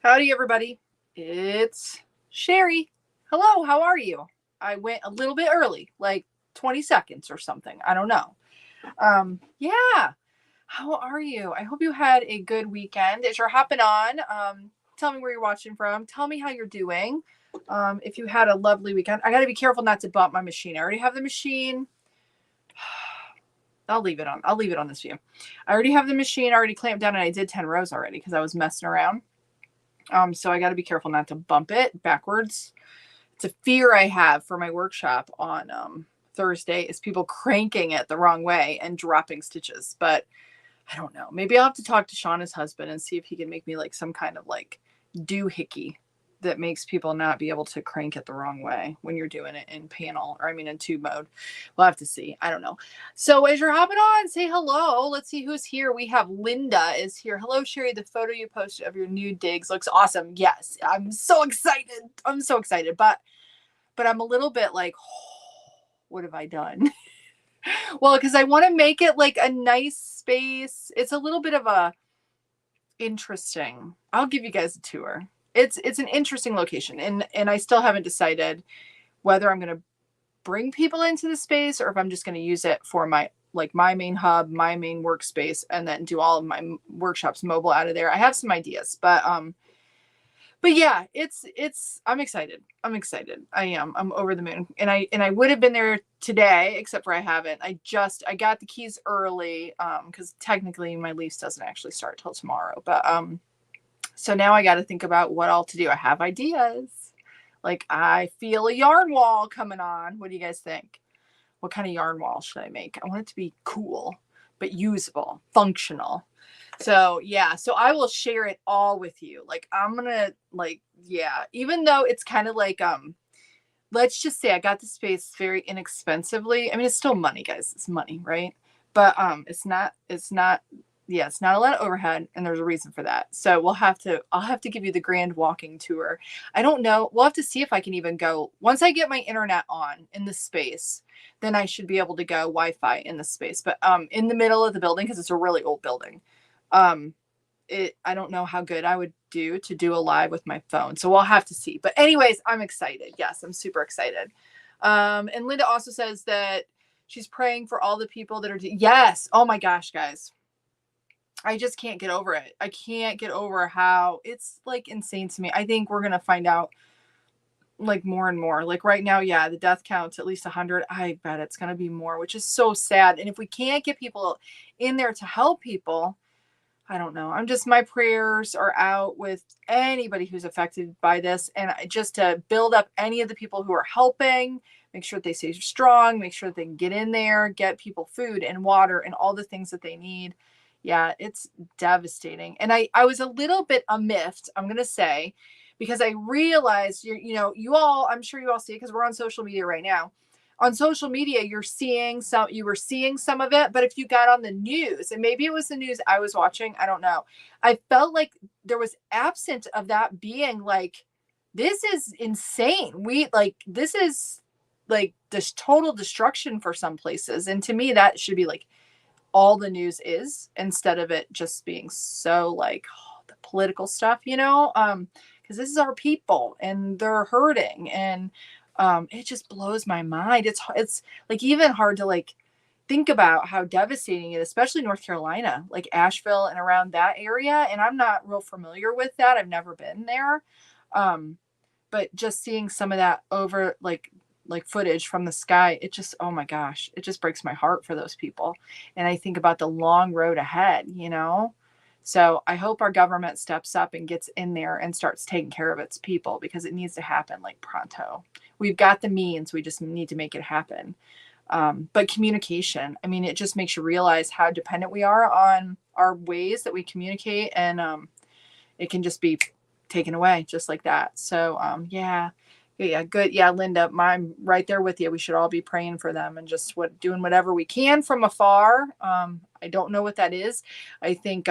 Howdy, everybody. It's Cheri. Hello, how are you? I went a little bit early, like 20 seconds or something. I don't know. Yeah. How are you? I hope you had a good weekend. As you're hopping on, tell me where you're watching from. Tell me how you're doing. If you had a lovely weekend, I got to be careful not to bump my machine. I already have the machine. I'll leave it on. I'll leave it on this view. I already have the machine already clamped down, and I did 10 rows already because I was messing around. So I got to be careful not to bump it backwards. It's a fear I have for my workshop on Thursday is people cranking it the wrong way and dropping stitches. But I don't know. Maybe I'll have to talk to Shauna's husband and see if he can make me like some kind of like doohickey that makes people not be able to crank it the wrong way when you're doing it in panel, or I mean in tube mode. We'll have to see. I don't know. So as you're hopping on, say hello. Let's see who's here. We have Linda is here. Hello, Cheri. The photo you posted of your new digs looks awesome. Yes, I'm so excited. I'm so excited, but I'm a little bit like, oh, what have I done? Well, because I want to make it like a nice space. It's a little bit of a interesting. I'll give you guys a tour. It's an interesting location, and I still haven't decided whether I'm going to bring people into the space or if I'm just going to use it for my main hub, my main workspace, and then do all of my workshops mobile out of there. I have some ideas, but yeah, I'm excited. I'm excited. I am. I'm over the moon. And I would have been there today, except for I haven't. I got the keys early because technically my lease doesn't actually start till tomorrow. But so now I got to think about what all to do. I have ideas. Like I feel a yarn wall coming on. What do you guys think? What kind of yarn wall should I make? I want it to be cool, but usable, functional. So yeah, so I will share it all with you. Like I'm gonna yeah, even though it's kind of like let's just say I got the space very inexpensively. I mean, it's still money, guys. It's money, right? But it's not yeah, it's not a lot of overhead, and there's a reason for that. So I'll have to give you the grand walking tour. I don't know. We'll have to see if I can even go once I get my internet on in the space, then I should be able to go Wi-Fi in the space. But in the middle of the building, because it's a really old building. Um, I don't know how good I would do to do a live with my phone. So we'll have to see. But anyways, I'm excited. Yes, I'm super excited. And Linda also says that she's praying for all the people that are yes. Oh my gosh, guys. I just can't get over it. I can't get over how it's like insane to me. I think we're going to find out like more and more. Like right now, yeah, the death count's at least 100. I bet it's going to be more, which is so sad. And if we can't get people in there to help people, I don't know. My prayers are out with anybody who's affected by this. And just to build up any of the people who are helping, make sure that they stay strong, make sure that they can get in there, get people food and water and all the things that they need. Yeah, it's devastating. And I was a little bit amiffed, I'm going to say, because I realized, you all, I'm sure you all see it because we're on social media right now. On social media, you were seeing some of it, but if you got on the news, and maybe it was the news I was watching, I don't know. I felt like there was absent of that being like, this is insane. This is like this total destruction for some places. And to me, that should be like all the news is, instead of it just being so like the political stuff, because this is our people and they're hurting, and it just blows my mind. It's like even hard to like think about how devastating it is, especially North Carolina, like Asheville and around that area. And I'm not real familiar with that. I've never been there. But just seeing some of that over like footage from the sky, it just, oh my gosh, it just breaks my heart for those people. And I think about the long road ahead, So I hope our government steps up and gets in there and starts taking care of its people, because it needs to happen like pronto. We've got the means, we just need to make it happen. But communication, I mean, it just makes you realize how dependent we are on our ways that we communicate, and it can just be taken away just like that. So yeah, good. Yeah, Linda, I'm right there with you. We should all be praying for them and just doing whatever we can from afar. I don't know what that is. I think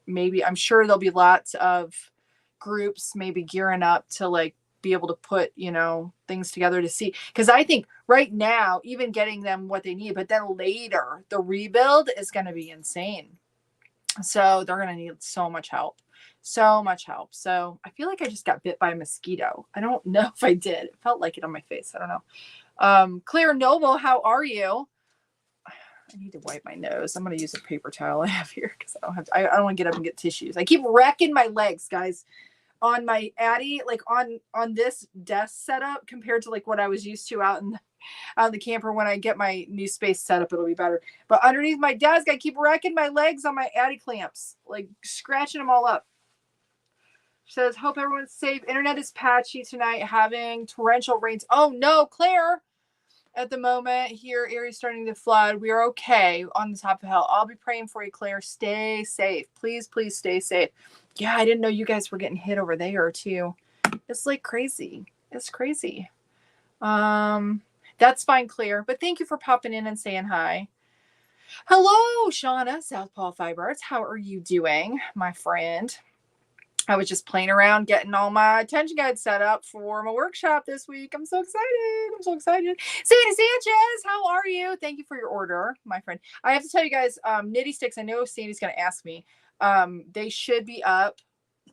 maybe, I'm sure there'll be lots of groups maybe gearing up to like be able to put, things together to see. Because I think right now, even getting them what they need, but then later the rebuild is going to be insane. So they're going to need so much help. So much help. So I feel like I just got bit by a mosquito. I don't know if I did. It felt like it on my face. I don't know. Claire Noble, how are you? I need to wipe my nose. I'm going to use a paper towel I have here because I don't want to get up and get tissues. I keep wrecking my legs, guys, on my Addy, like on this desk setup compared to like what I was used to out in the camper. When I get my new space set up, it'll be better. But underneath my desk, I keep wrecking my legs on my Addy clamps, like scratching them all up. She says, hope everyone's safe. Internet is patchy tonight, having torrential rains. Oh no, Claire. At the moment here, area's starting to flood. We are okay on the top of the hill. I'll be praying for you, Claire. Stay safe. Please, please stay safe. Yeah, I didn't know you guys were getting hit over there too. It's like crazy. It's crazy. That's fine, Claire. But thank you for popping in and saying hi. Hello, Shauna, Southpaw Fiber Arts. How are you doing, my friend? I was just playing around getting all my attention guides set up for my workshop this week. I'm so excited. I'm so excited. Sandy Sanchez, how are you? Thank you for your order, my friend. I have to tell you guys, Nitty Sticks, I know Sandy's going to ask me. They should be up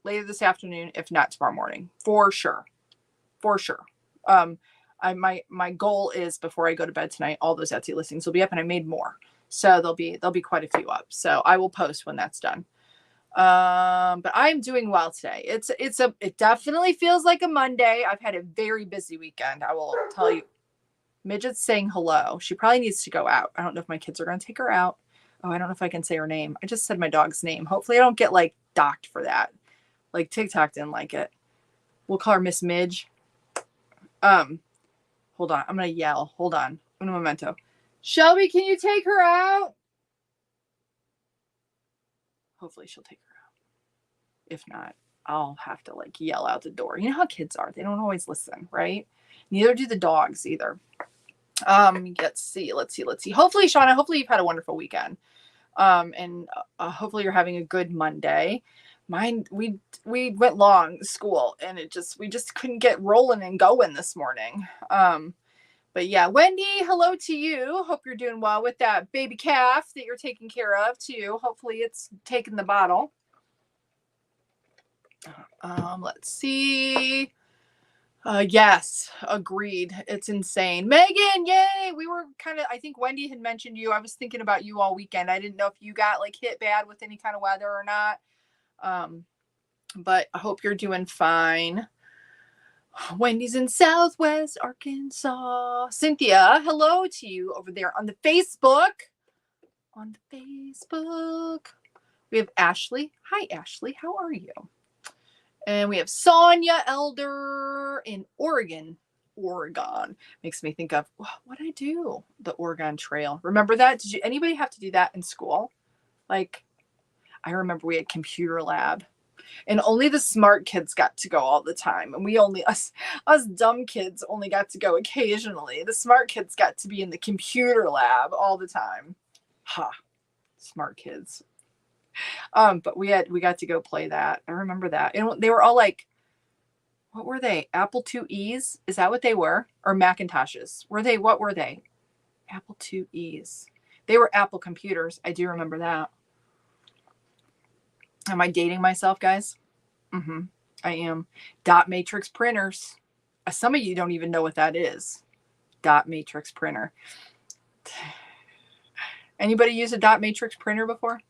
later this afternoon, if not tomorrow morning, for sure. For sure. My goal is before I go to bed tonight, all those Etsy listings will be up, and I made more. So there'll be quite a few up. So I will post when that's done. But I'm doing well today. It definitely feels like a Monday. I've had a very busy weekend. I will tell you. Midget's saying hello. She probably needs to go out. I don't know if my kids are going to take her out. Oh, I don't know if I can say her name. I just said my dog's name. Hopefully I don't get like docked for that. Like TikTok didn't like it. We'll call her Miss Midge. Hold on. I'm going to yell. Hold on. Un momento. Shelby, can you take her out? Hopefully she'll take her out. If not, I'll have to like yell out the door. You know how kids are. They don't always listen, right? Neither do the dogs either. Let's see. Hopefully, Shauna, hopefully you've had a wonderful weekend. And hopefully you're having a good Monday. Mine, we went long school and we just couldn't get rolling and going this morning. But yeah, Wendy, hello to you. Hope you're doing well with that baby calf that you're taking care of too. Hopefully it's taking the bottle. Let's see. Yes, agreed. It's insane. Megan, yay! We were I think Wendy had mentioned you. I was thinking about you all weekend. I didn't know if you got like hit bad with any kind of weather or not. But I hope you're doing fine. Wendy's in Southwest Arkansas. Cynthia, hello to you over there on the Facebook. We have Ashley. Hi, Ashley. How are you? And we have Sonia Elder in Oregon. Makes me think of what I do. The Oregon Trail. Remember that? Did anybody have to do that in school? Like, I remember we had computer lab. And only the smart kids got to go all the time. And us dumb kids only got to go occasionally. The smart kids got to be in the computer lab all the time. Smart kids. But we got to go play that. I remember that. And they were all like, what were they? Apple IIe's? Is that what they were? Or Macintoshes? What were they? Apple IIe's. They were Apple computers. I do remember that. Am I dating myself, guys? I am. Dot matrix printers. Some of you don't even know what that is. Dot matrix printer. Anybody use a dot matrix printer before?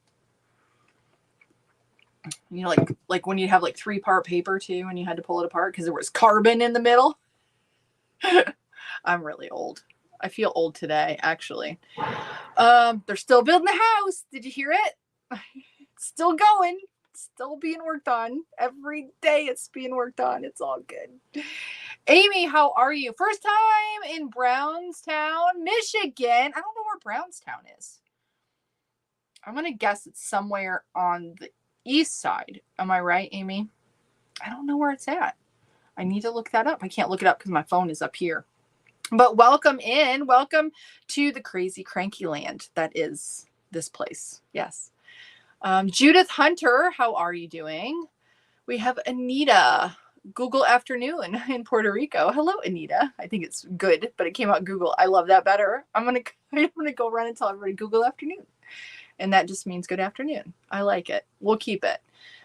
You know, like when you have like 3-part paper too, and you had to pull it apart because there was carbon in the middle. I'm really old. I feel old today, actually. They're still building the house. Did you hear it? It's still going. Still being worked on. Every day it's being worked on. It's all good. Amy, how are you? First time in Brownstown, Michigan. I don't know where Brownstown is. I'm going to guess it's somewhere on the east side. Am I right, Amy? I don't know where it's at. I need to look that up. I can't look it up because my phone is up here. But welcome in. Welcome to the crazy cranky land that is this place. Yes. Judith Hunter, how are you doing? We have Anita, Google Afternoon in Puerto Rico. Hello, Anita. I think it's good, but it came out Google. I love that better. I'm gonna go run and tell everybody Google Afternoon. And that just means good afternoon. I like it. We'll keep it.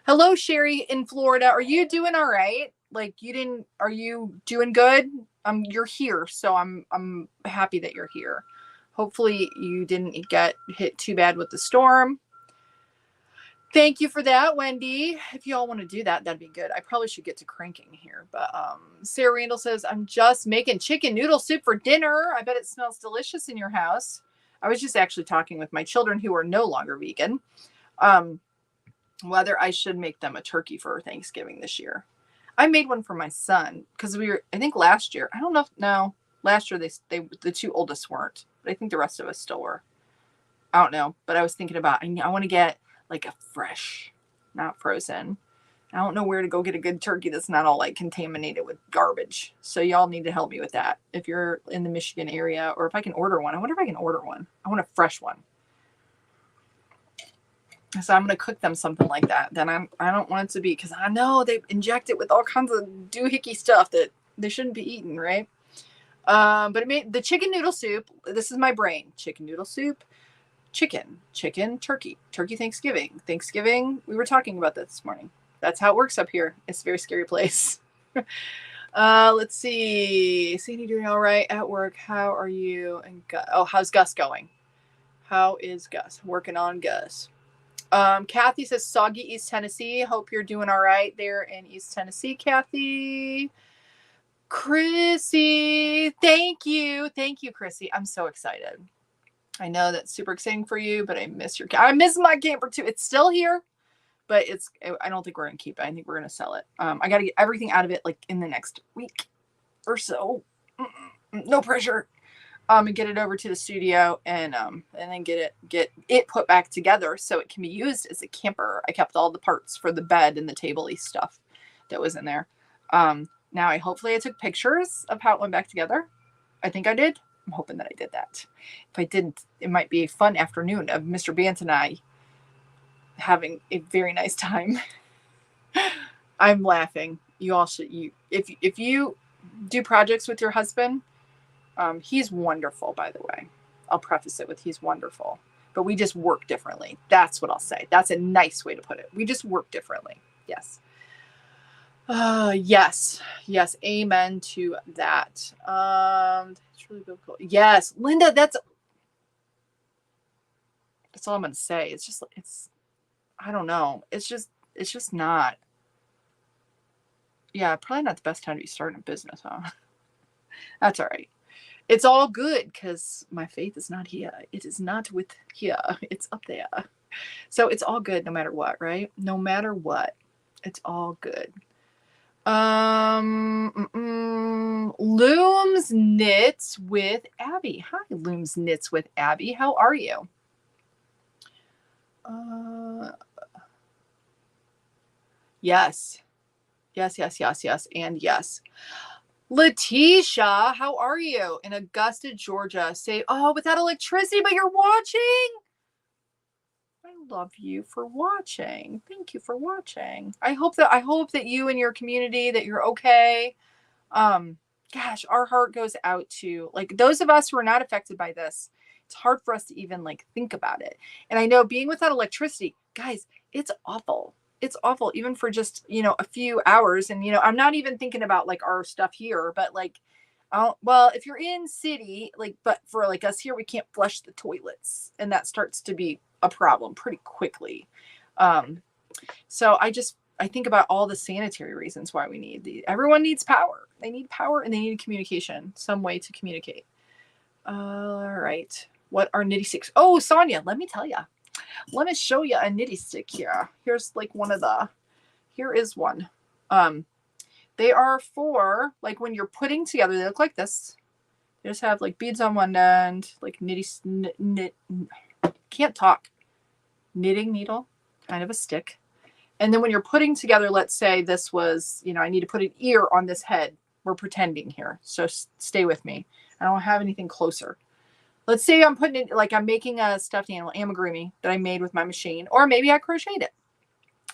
Hello, Cheri in Florida. Are you doing all right? Like are you doing good? You're here. So I'm happy that you're here. Hopefully you didn't get hit too bad with the storm. Thank you for that, Wendy. If you all want to do that, that'd be good. I probably should get to cranking here. But Sarah Randall says, I'm just making chicken noodle soup for dinner. I bet it smells delicious in your house. I was just actually talking with my children who are no longer vegan, whether I should make them a turkey for Thanksgiving this year. I made one for my son because I think last year, I don't know if, no, last year the two oldest weren't, but I think the rest of us still were. I don't know, but I was thinking about, I want to get like a fresh, not frozen. I don't know where to go get a good turkey that's not all like contaminated with garbage. So y'all need to help me with that. If you're in the Michigan area, or if I can order one. I wonder if I can order one. I want a fresh one. So I'm going to cook them something like that. Then I don't want it to be, because I know they inject it with all kinds of doohickey stuff that they shouldn't be eating, right? But it made the chicken noodle soup. This is my brain. Chicken noodle soup. Chicken, turkey Thanksgiving. We were talking about that this morning. That's how it works up here. It's a very scary place. Let's see. Sandy doing all right at work. How are you? And how's Gus going? How is Gus? Working on Gus. Kathy says soggy East Tennessee. Hope you're doing all right there in East Tennessee, Kathy. Chrissy, thank you, Chrissy. I'm so excited. I know that's super exciting for you, but I miss my camper too. It's still here, but I don't think we're going to keep it. I think we're going to sell it. I got to get everything out of it like in the next week or so. No pressure. And get it over to the studio and then get it put back together so it can be used as a camper. I kept all the parts for the bed and the table-y stuff that was in there. Now hopefully I took pictures of how it went back together. I think I did. I'm hoping that I did that. If I didn't, it might be a fun afternoon of Mr. Bant and I having a very nice time. I'm laughing. You all should. If you do projects with your husband, he's wonderful, by the way. I'll preface it with he's wonderful. But we just work differently. That's what I'll say. That's a nice way to put it. We just work differently. Yes. Yes. Amen to that. It's really biblical. Yes, Linda, that's all I'm going to say. It's I don't know. It's just not. Yeah, probably not the best time to be starting a business, huh? That's all right. It's all good because my faith is not here. It is not with here. It's up there. So it's all good no matter what, right? No matter what, it's all good. Looms Knits with Abby. Hi, Looms Knits with Abby. How are you? Yes. And yes. Letitia, how are you? In Augusta, Georgia. Say, without electricity, but you're watching? I love you for watching. Thank you for watching. I hope that you and your community, that you're okay. Gosh, our heart goes out to like those of us who are not affected by this. It's hard for us to even like think about it. And I know being without electricity, guys, it's awful. It's awful, even for just, a few hours. And, I'm not even thinking about like our stuff here, but like, if you're in city, like, but for like us here, we can't flush the toilets, and that starts to be a problem pretty quickly. So I think about all the sanitary reasons why we need everyone needs power. They need power and they need communication, some way to communicate. All right. What are Nitty sticks? Oh, Sonia, let me tell you. Let me show you a Nitty stick here. Here's like here is one. They are for like when you're putting together, they look like this. They just have like beads on one end, like can't talk. Knitting needle, kind of a stick. And then when you're putting together, let's say this was, I need to put an ear on this head. We're pretending here. So stay with me. I don't have anything closer. Let's say I'm putting it, like I'm making a stuffed animal, amigurumi, that I made with my machine, or maybe I crocheted it.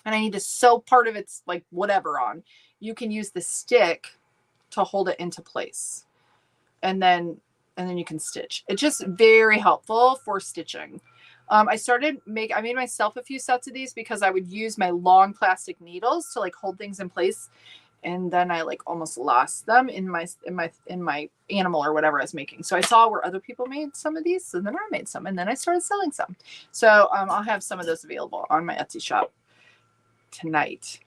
And I need to sew part of its like whatever on. You can use the stick to hold it into place. And then you can stitch. It's just very helpful for stitching. I made myself a few sets of these because I would use my long plastic needles to like hold things in place. And then I like almost lost them in my animal or whatever I was making. So I saw where other people made some of these, and then I made some, and then I started selling some. So I'll have some of those available on my Etsy shop tonight.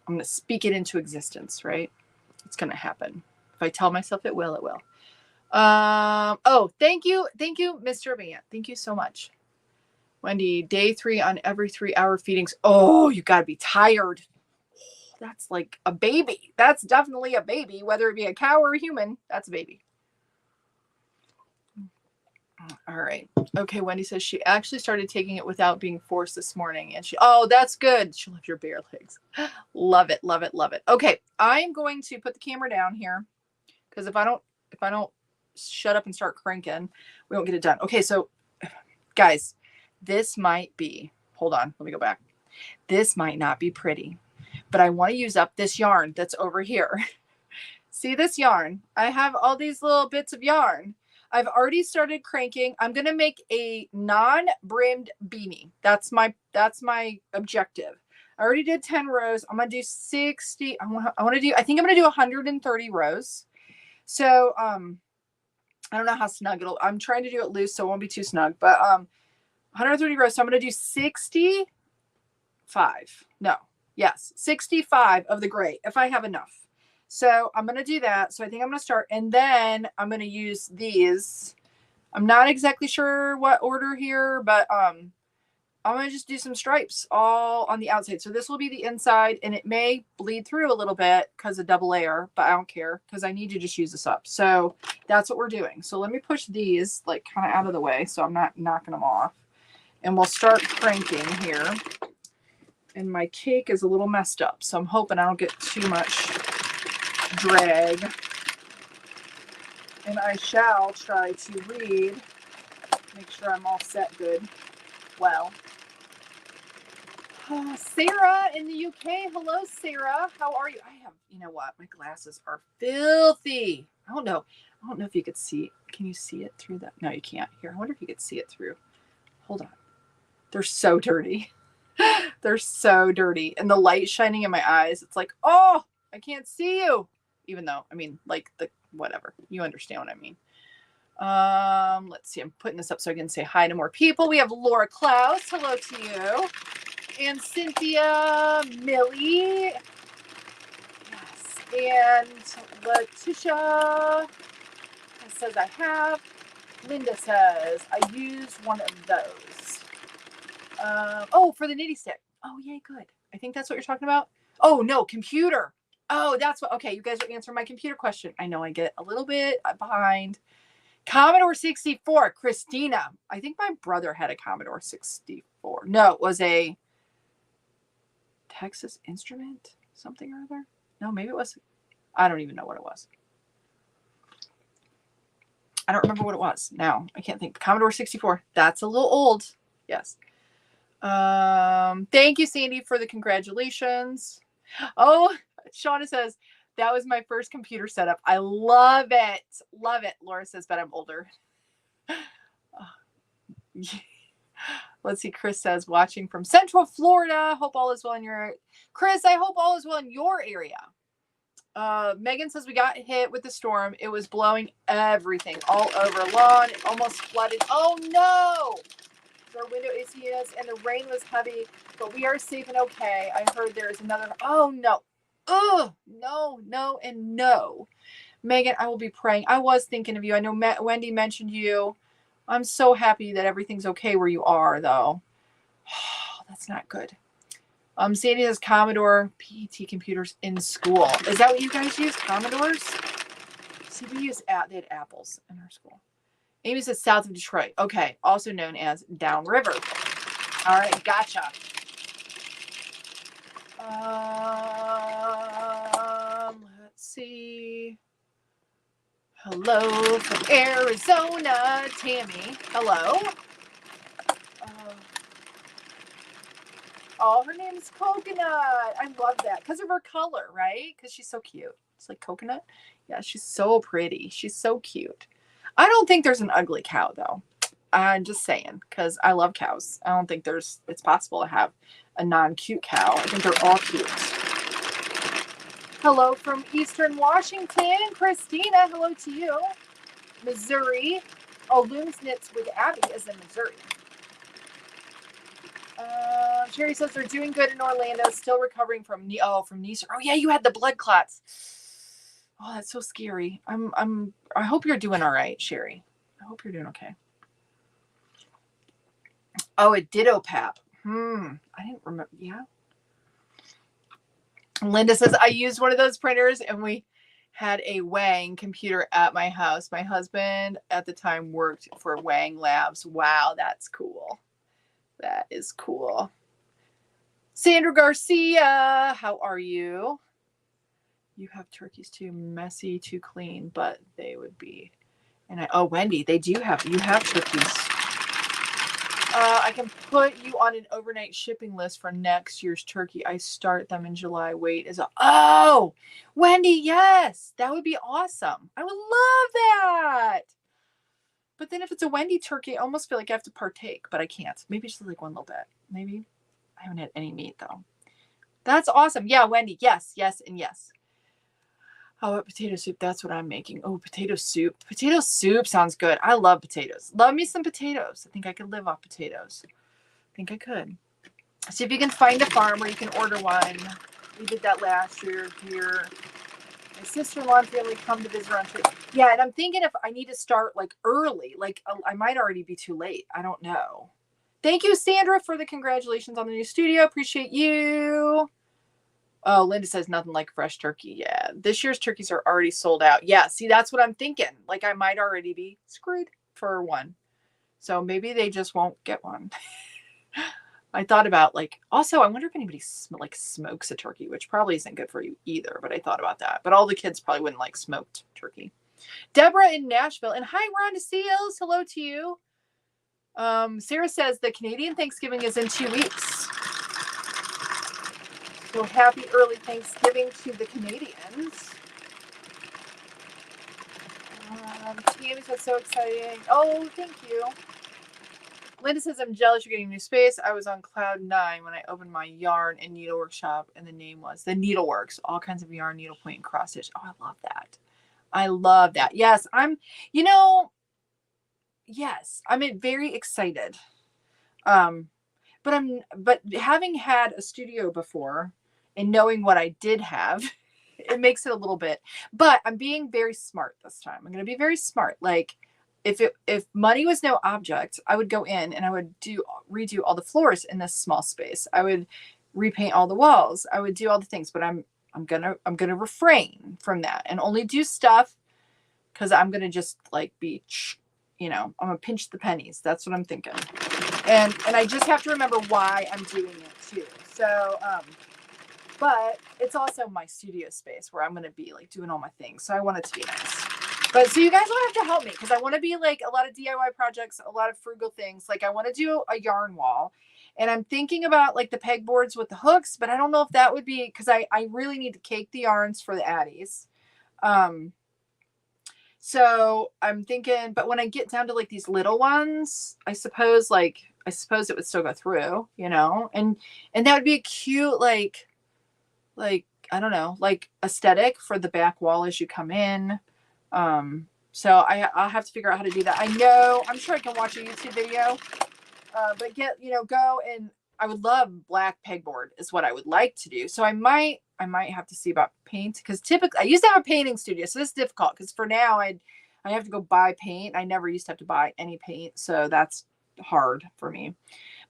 I'm going to speak it into existence, right? It's going to happen. If I tell myself it will, it will. Oh, thank you, Mr. Van. Thank you so much, Wendy. Day 3 on every 3-hour feedings. Oh, you got to be tired. That's like a baby. That's definitely a baby, whether it be a cow or a human. That's a baby. All right. Okay. Wendy says she actually started taking it without being forced this morning. And oh, that's good. She'll have your bare legs. Love it. Love it. Love it. Okay. I'm going to put the camera down here because if I don't shut up and start cranking, we won't get it done. Okay. So guys, this might be, hold on. Let me go back. This might not be pretty, but I want to use up this yarn that's over here. See this yarn? I have all these little bits of yarn. I've already started cranking. I'm going to make a non-brimmed beanie. That's my objective. I already did 10 rows. I'm going to do 60. I think I'm going to do 130 rows. So, I don't know how snug I'm trying to do it loose so it won't be too snug, but 130 rows. So I'm going to do 65. No. Yes, 65 of the gray if I have enough. So I'm going to do that. So I think I'm going to start, and then I'm going to use these. I'm not exactly sure what order here, but I'm going to just do some stripes all on the outside. So this will be the inside, and it may bleed through a little bit because of double layer, but I don't care because I need to just use this up. So that's what we're doing. So let me push these like kind of out of the way so I'm not knocking them off. And we'll start cranking here. And my cake is a little messed up, so I'm hoping I don't get too much drag. And I shall try to read, make sure I'm all set good. Well, Sarah in the UK. Hello, Sarah. How are you? You know what? My glasses are filthy. I don't know if you could see. Can you see it through that? No, you can't. Here, I wonder if you could see it through. Hold on. They're so dirty. They're so dirty. And the light shining in my eyes, it's like, oh, I can't see you. Even though, I mean, like whatever. You understand what I mean. Let's see. I'm putting this up so I can say hi to more people. We have Laura Klaus. Hello to you. And Cynthia Millie. Yes. And Letitia says I have. Linda says I use one of those. For the Nitty stick. Oh, yay, good. I think that's what you're talking about. Oh, no, computer. Oh, that's what. Okay, you guys are answering my computer question. I know I get a little bit behind. Commodore 64, Christina. I think my brother had a Commodore 64. No, it was a Texas Instrument, something or other. No, maybe it was. I don't even know what it was. I don't remember what it was. Now I can't think. Commodore 64. That's a little old. Yes. Thank you, Sandy, for the congratulations. Oh, Shauna says that was my first computer setup. I love it. Love it. Laura says, but I'm older. Let's see. Chris says, watching from Central Florida. Hope all is well in your Chris. I hope all is well in your area. Megan says we got hit with the storm. It was blowing everything all over lawn. It almost flooded. Oh no! Our window AC units and the rain was heavy, but we are safe and okay. I heard there's another. Oh no! Oh no, and no. Megan, I will be praying. I was thinking of you. I know Wendy mentioned you. I'm so happy that everything's okay where you are, though. Oh, that's not good. Sandy has Commodore PET computers in school. Is that what you guys use? Commodores? See, they had apples in our school. Amy says south of Detroit. Okay. Also known as downriver. All right. Gotcha. Let's see. Hello from Arizona, Tammy. Hello. Her name is Coconut. I love that because of her color, right? Because she's so cute. It's like coconut. Yeah, she's so pretty. She's so cute. I don't think there's an ugly cow, though. I'm just saying, because I love cows. I don't think it's possible to have a non-cute cow. I think they're all cute. Hello from Eastern Washington. Christina, hello to you. Missouri. Oh, Looms Knits with Abby is in Missouri. Cheri says they're doing good in Orlando, still recovering from knee surgery. Oh yeah, you had the blood clots. Oh, that's so scary. I hope you're doing all right, Cheri. I hope you're doing okay. Oh, a ditto pap. I didn't remember. Yeah. Linda says I used one of those printers and we had a Wang computer at my house. My husband at the time worked for Wang Labs. Wow, that's cool. That is cool. Sandra Garcia, how are you? You have turkeys too messy, too clean, but they would be. And Wendy, you have turkeys. I can put you on an overnight shipping list for next year's turkey. I start them in July. Wendy, yes, that would be awesome. I would love that. But then if it's a Wendy turkey, I almost feel like I have to partake, but I can't. Maybe just like one little bit. Maybe. I haven't had any meat though. That's awesome. Yeah, Wendy. Yes, yes, and yes. Oh, potato soup. That's what I'm making. Oh, potato soup. Potato soup sounds good. I love potatoes. Love me some potatoes. I think I could live off potatoes. I think I could. See if you can find a farm where you can order one. We did that last year here. My sister-in-law and family come to visit around here. Yeah, and I'm thinking if I need to start like early, like I might already be too late. I don't know. Thank you, Sandra, for the congratulations on the new studio. Appreciate you. Oh, Linda says nothing like fresh turkey. Yeah, this year's turkeys are already sold out. Yeah, see, that's what I'm thinking. Like I might already be screwed for one. So maybe they just won't get one. I thought about also, I wonder if anybody smokes a turkey, which probably isn't good for you either, but I thought about that. But all the kids probably wouldn't like smoked turkey. Deborah in Nashville. And hi, Rhonda Seals. Hello to you. Sarah says the Canadian Thanksgiving is in 2 weeks. So happy early Thanksgiving to the Canadians. Tammy says so exciting. Oh, thank you. Linda says, I'm jealous you're getting new space. I was on cloud 9 when I opened my yarn and needlework shop, and the name was The Needleworks. All kinds of yarn, needlepoint, and cross stitch. Oh, I love that. I love that. Yes, yes, I'm very excited. But having had a studio before and knowing what I did have, it makes it a little bit, but I'm being very smart this time. I'm going to be very smart. Like if money was no object, I would go in and I would redo all the floors in this small space. I would repaint all the walls. I would do all the things, but I'm going to refrain from that and only do stuff because I'm going to just be, I'm going to pinch the pennies. That's what I'm thinking. And I just have to remember why I'm doing it too. So, but it's also my studio space where I'm going to be doing all my things. So I want it to be nice. But so you guys will have to help me because I want to be a lot of DIY projects, a lot of frugal things. I want to do a yarn wall and I'm thinking about the pegboards with the hooks, but I don't know if that would be because I really need to cake the yarns for the Addies. So I'm thinking, but when I get down to these little ones, I suppose it would still go through, and that would be a cute, I don't know, aesthetic for the back wall as you come in. So I'll have to figure out how to do that. I'm sure I can watch a YouTube video, but go and I would love black pegboard is what I would like to do. So I might have to see about paint because typically I used to have a painting studio. So this is difficult because for now I have to go buy paint. I never used to have to buy any paint. So that's hard for me.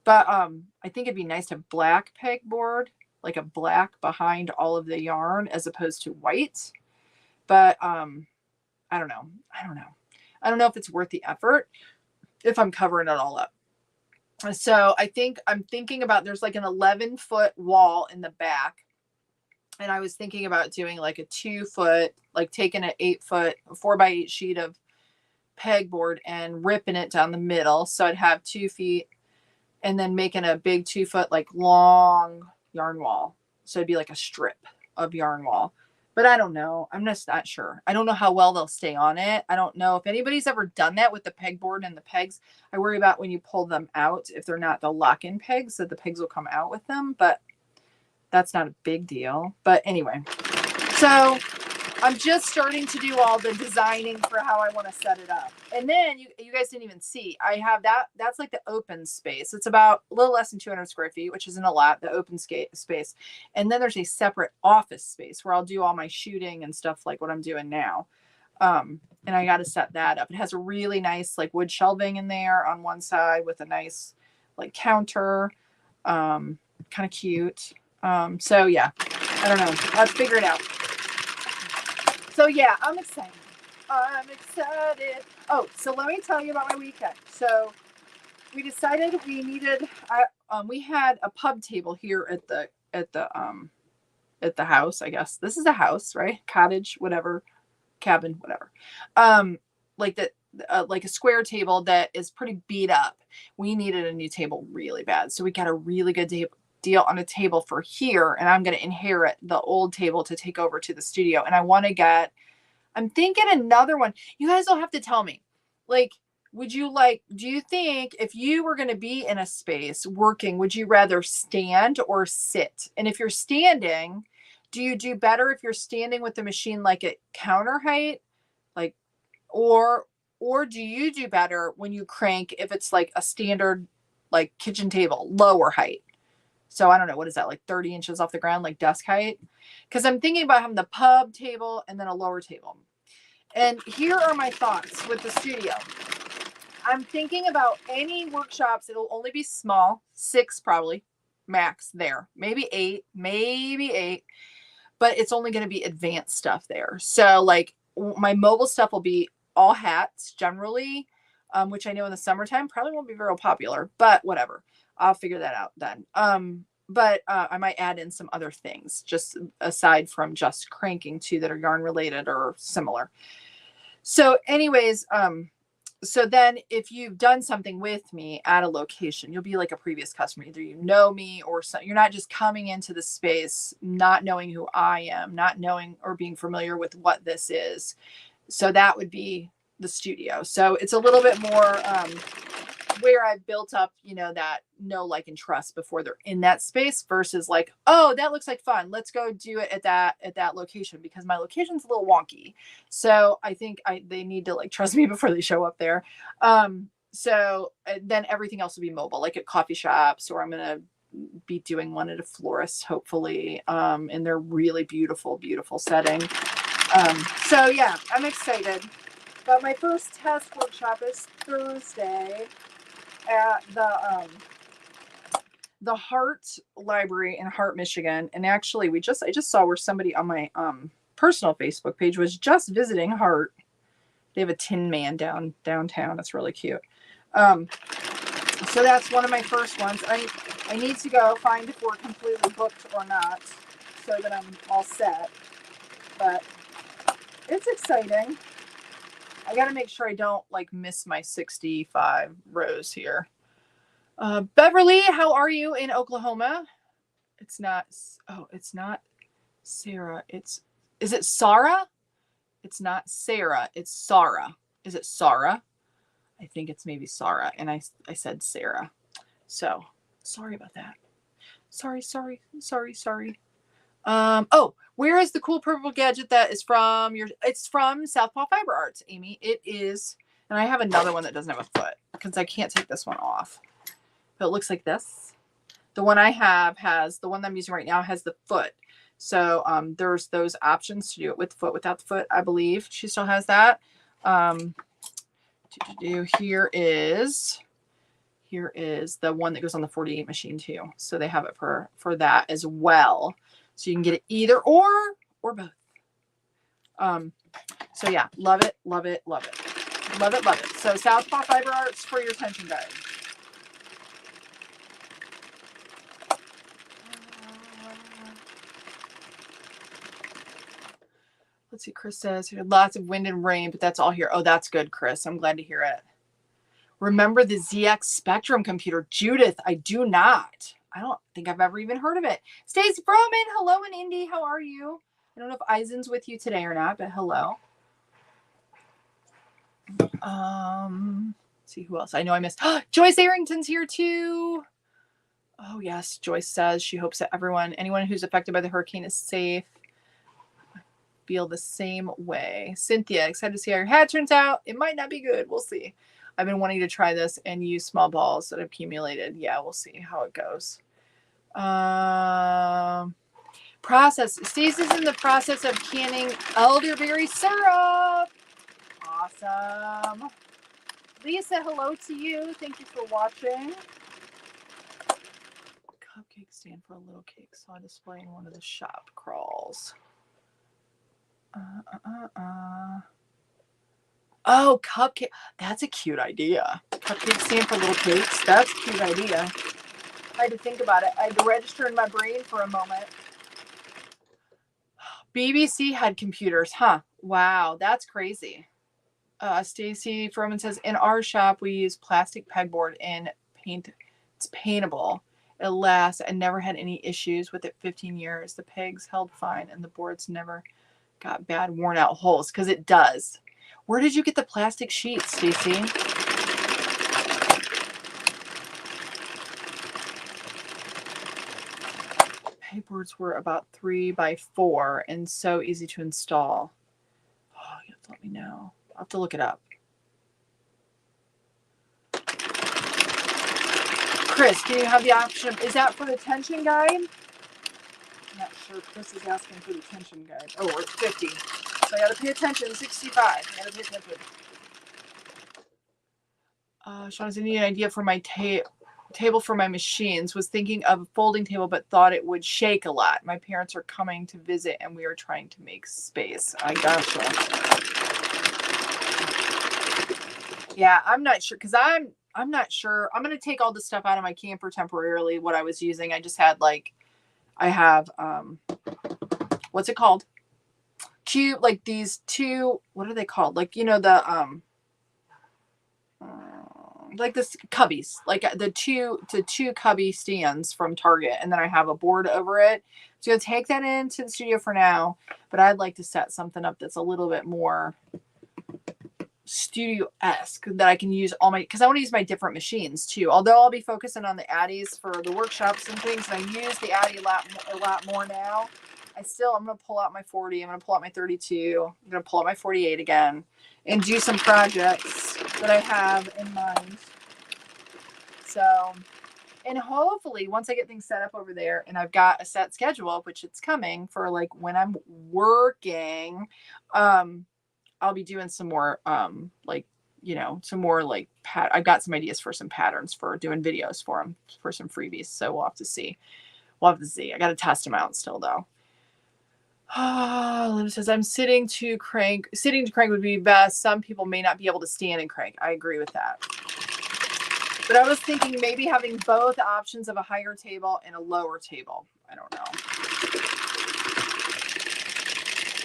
But I think it'd be nice to have black pegboard, like a black behind all of the yarn as opposed to white. But I don't know. I don't know if it's worth the effort if I'm covering it all up. So I'm thinking about there's an 11-foot wall in the back. And I was thinking about doing a 2-foot, taking an 8-foot 4x8 sheet of pegboard and ripping it down the middle. So I'd have 2 feet and then making a big 2-foot long yarn wall. So it'd be a strip of yarn wall. but I don't know. I'm just not sure. I don't know how well they'll stay on it. I don't know if anybody's ever done that with the pegboard and the pegs. I worry about when you pull them out, if they're not the lock-in pegs, that the pegs will come out with them, but that's not a big deal. But anyway, so I'm just starting to do all the designing for how I want to set it up. And then you guys didn't even see, I have that's like the open space. It's about a little less than 200 square feet, which isn't a lot, the open space. And then there's a separate office space where I'll do all my shooting and stuff like what I'm doing now. And I got to set that up. It has a really nice like wood shelving in there on one side with a nice like counter, kind of cute. So yeah, I don't know. Let's figure it out. So yeah, I'm excited. Oh, so let me tell you about my weekend. So we decided we needed, we had a pub table here at the house, I guess. This is a house, right? Cottage, whatever, cabin, whatever. Like a square table that is pretty beat up. We needed a new table really bad. So we got a really good deal on a table for here, and I'm going to inherit the old table to take over to the studio. And I'm thinking another one. You guys will have to tell me, like, do you think if you were going to be in a space working, would you rather stand or sit? And if you're standing, do you do better if you're standing with the machine like at counter height, like, or do you do better when you crank if it's like a standard like kitchen table, lower height? So I don't know, what is that, like 30 inches off the ground, like desk height? Because I'm thinking about having the pub table and then a lower table. And here are my thoughts with the studio. I'm thinking about any workshops. It'll only be small, 6 probably, max there. Maybe 8, but it's only going to be advanced stuff there. So like my mobile stuff will be all hats generally, which I know in the summertime probably won't be very popular, but whatever. I'll figure that out then. But I might add in some other things just aside from just cranking too that are yarn related or similar. So anyways, so then if you've done something with me at a location, you'll be like a previous customer. Either you know me or you're not just coming into the space, not knowing who I am, not knowing or being familiar with what this is. So that would be the studio. So it's a little bit more, where I've built up, that know, like, and trust before they're in that space versus like, oh, that looks like fun. Let's go do it at that location, because my location's a little wonky. So I think they need to like trust me before they show up there. So then everything else will be mobile, like at coffee shops, or I'm going to be doing one at a florist, hopefully, in their really beautiful, beautiful setting. So yeah, I'm excited. But my first test workshop is Thursday at the Hart Library in Hart, Michigan. And actually, I just saw where somebody on my personal Facebook page was just visiting Hart. They have a Tin Man downtown. It's really cute. So that's one of my first ones. I need to go find if we're completely booked or not, so that I'm all set. But it's exciting. I got to make sure I don't like miss my 65 rows here. Beverly, how are you in Oklahoma? It's not Sarah. Is it Sarah? It's not Sarah. It's Sarah. Is it Sarah? I think it's maybe Sarah. And I said Sarah. So sorry about that. Sorry. Oh, where is the cool purple gadget that is from it's from Southpaw Fiber Arts, Amy. It is, and I have another one that doesn't have a foot because I can't take this one off. But it looks like this. The one I have the one that I'm using right now has the foot. So there's those options to do it with the foot, without the foot, I believe. She still has that. Here is the one that goes on the 48 machine too. So they have it for that as well. So you can get it either or both. So yeah, love it. So Southpaw Fiber Arts for your tension guide. Let's see, Chris says here, lots of wind and rain, but that's all here. Oh, that's good, Chris. I'm glad to hear it. Remember the ZX Spectrum computer? Judith, I do not. I don't think I've ever even heard of it. Stacey Froman, hello in Indy. How are you? I don't know if Eisen's with you today or not, but hello. Let's see who else. I know I missed. Joyce Arrington's here too. Oh yes, Joyce says she hopes that anyone who's affected by the hurricane is safe. I feel the same way. Cynthia, excited to see how your hat turns out. It might not be good. We'll see. I've been wanting to try this and use small balls that have accumulated. Yeah, we'll see how it goes. Process. Stacey's in the process of canning elderberry syrup. Awesome. Lisa, hello to you. Thank you for watching. Cupcake stand for a little cake. Saw display in one of the shop crawls. Oh, cupcake. That's a cute idea. Cupcake stand for little cakes. That's a cute idea. I had to think about it. I had to register in my brain for a moment. BBC had computers, huh? Wow, that's crazy. Stacy Froman says, in our shop, we use plastic pegboard and paint. It's paintable. It lasts. I never had any issues with it 15 years. The pegs held fine and the boards never got bad worn out holes, because it does. Where did you get the plastic sheets, Stacy? Pegboards were about 3 by 4 and so easy to install. Oh, you have to let me know. I'll have to look it up. Chris, do you have the option? Is that for the tension guide? I'm not sure. Chris is asking for the tension guide. Oh, it's 50. So I got to pay attention. 65. I got to pay attention. Sean, I need an idea for my table for my machines. Was thinking of a folding table, but thought it would shake a lot. My parents are coming to visit, and we are trying to make space. I gotcha. Yeah, I'm not sure, because I'm not sure. I'm gonna take all this stuff out of my camper temporarily. What I was using, I just had I have what's it called? Cute, like these two. What are they called? Like, you know, the like this cubbies, like the two cubby stands from Target, and then I have a board over it. So I'm gonna take that into the studio for now, but I'd like to set something up that's a little bit more studio-esque, that I can use all my, because I want to use my different machines too. Although I'll be focusing on the Addies for the workshops and things, and I use the Addy a lot more now. I'm gonna pull out my 40. I'm gonna pull out my 32. I'm gonna pull out my 48 again, and do some projects that I have in mind. So, and hopefully once I get things set up over there and I've got a set schedule, which it's coming for, like, when I'm working, I'll be doing some more, like, you know, some more like I've got some ideas for some patterns for doing videos for them, for some freebies. So we'll have to see. I got to test them out still though. Linda says, I'm sitting to crank would be best. Some people may not be able to stand and crank. I agree with that. But I was thinking maybe having both options of a higher table and a lower table. I don't know.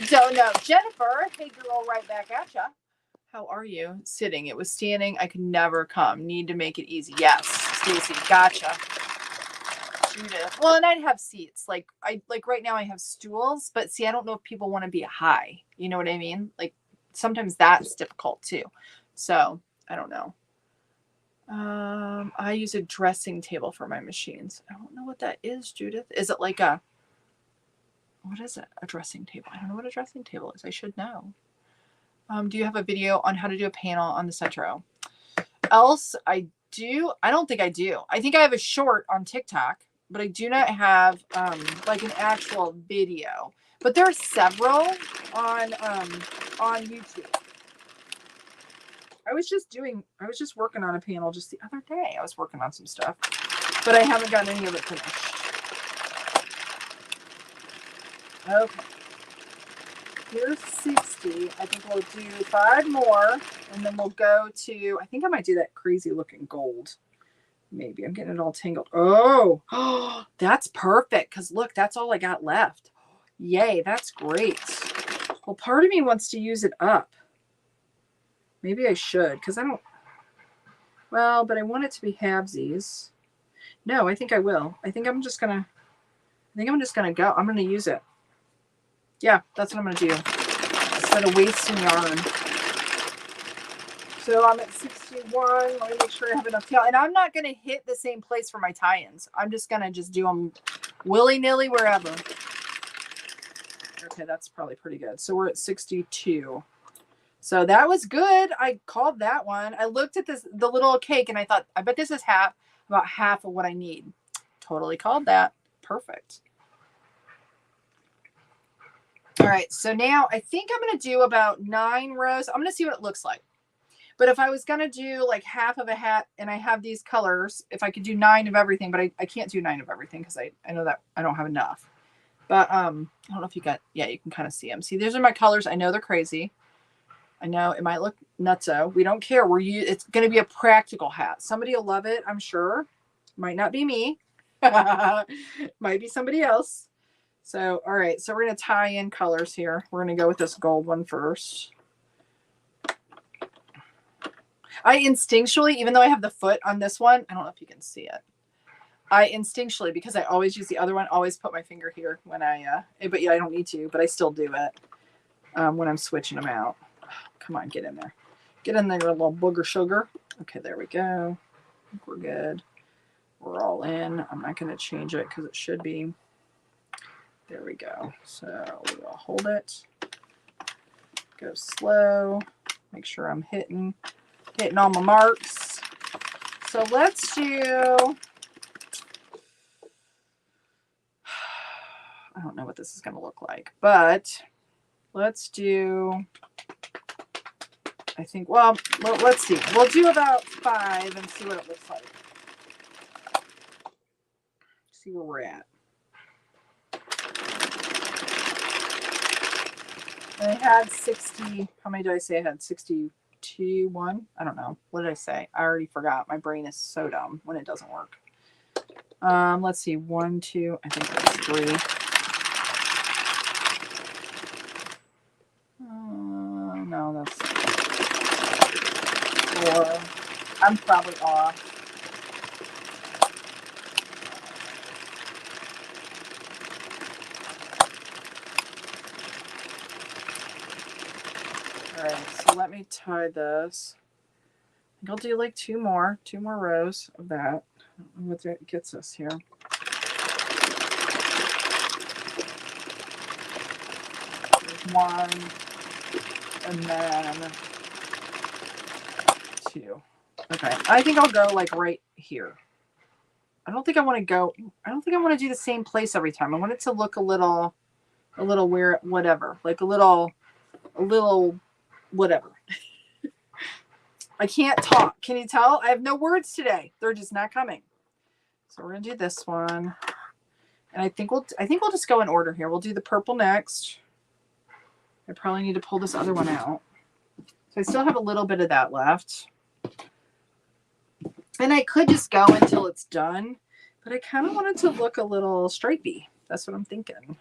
Don't know. Jennifer, hey girl, right back at ya. How are you? Sitting. It was standing. I could never come. Need to make it easy. Yes, Stacy. Gotcha. Judith. Well, and I'd have seats. Like right now I have stools, but see, I don't know if people want to be high. You know what I mean? Like sometimes that's difficult too. So I don't know. I use a dressing table for my machines. I don't know what that is, Judith. Is it like what is it? A dressing table. I don't know what a dressing table is. I should know. Do you have a video on how to do a panel on the Cetro? Else, I do. I don't think I do. I think I have a short on TikTok, but I do not have like an actual video. But there are several on YouTube. I was just working on a panel just the other day. I was working on some stuff, but I haven't gotten any of it finished. Okay. Here's 60. I think we'll do 5 more, and then we'll go to, I think I might do that crazy looking gold. Maybe. I'm getting it all tangled. Oh, that's perfect, because look, that's all I got left. Yay, that's great. Well, part of me wants to use it up. Maybe I should, because I don't, well, but I want it to be halvesies. No, I think I will. I think I'm just gonna go. I'm gonna use it. Yeah, that's what I'm going to do instead of wasting yarn. So I'm at 61. Let me make sure I have enough tail. And I'm not going to hit the same place for my tie-ins. I'm just going to just do them willy-nilly wherever. Okay, that's probably pretty good. So we're at 62. So that was good. I called that one. I looked at the little cake, and I thought, I bet this is about half of what I need. Totally called that. Perfect. All right, so now I think I'm going to do about 9 rows. I'm going to see what it looks like. But if I was going to do like half of a hat and I have these colors, if I could do 9 of everything, but I can't do 9 of everything because I know that I don't have enough. But I don't know if you got, yeah, you can kind of see them. See, these are my colors. I know they're crazy. I know it might look nutso. We don't care. It's going to be a practical hat. Somebody will love it, I'm sure. Might not be me. Might be somebody else. So, all right. So we're going to tie in colors here. We're going to go with this gold one first. I instinctually, even though I have the foot on this one, I don't know if you can see it. I instinctually, because I always use the other one, always put my finger here when but yeah, I don't need to, but I still do it when I'm switching them out. Come on, get in there. Get in there, you little booger sugar. Okay, there we go. I think we're good. We're all in. I'm not going to change it because it should be. There we go. So we'll hold it. Go slow. Make sure I'm hitting all my marks. So let's do, I don't know what this is going to look like, but let's do, I think, well, let's see. We'll do about 5 and see what it looks like. See where we're at. I had 60, how many did I say I had? 61? I don't know. What did I say? I already forgot. My brain is so dumb when it doesn't work. Let's see. 1, 2, I think that's 3. No, that's 4. I'm probably off. All right, so let me tie this. I think I'll do like 2 more rows of that. I don't know what that gets us here. There's 1, and then 2. Okay, I think I'll go like right here. I don't think I want to do the same place every time. I want it to look a little weird, whatever, like a little whatever. I can't talk. Can you tell? I have no words today. They're just not coming. So we're gonna do this one, and I think we'll just go in order here. We'll do the purple next. I probably need to pull this other one out. So I still have a little bit of that left. And I could just go until it's done, but I kind of want it to look a little stripey. That's what I'm thinking.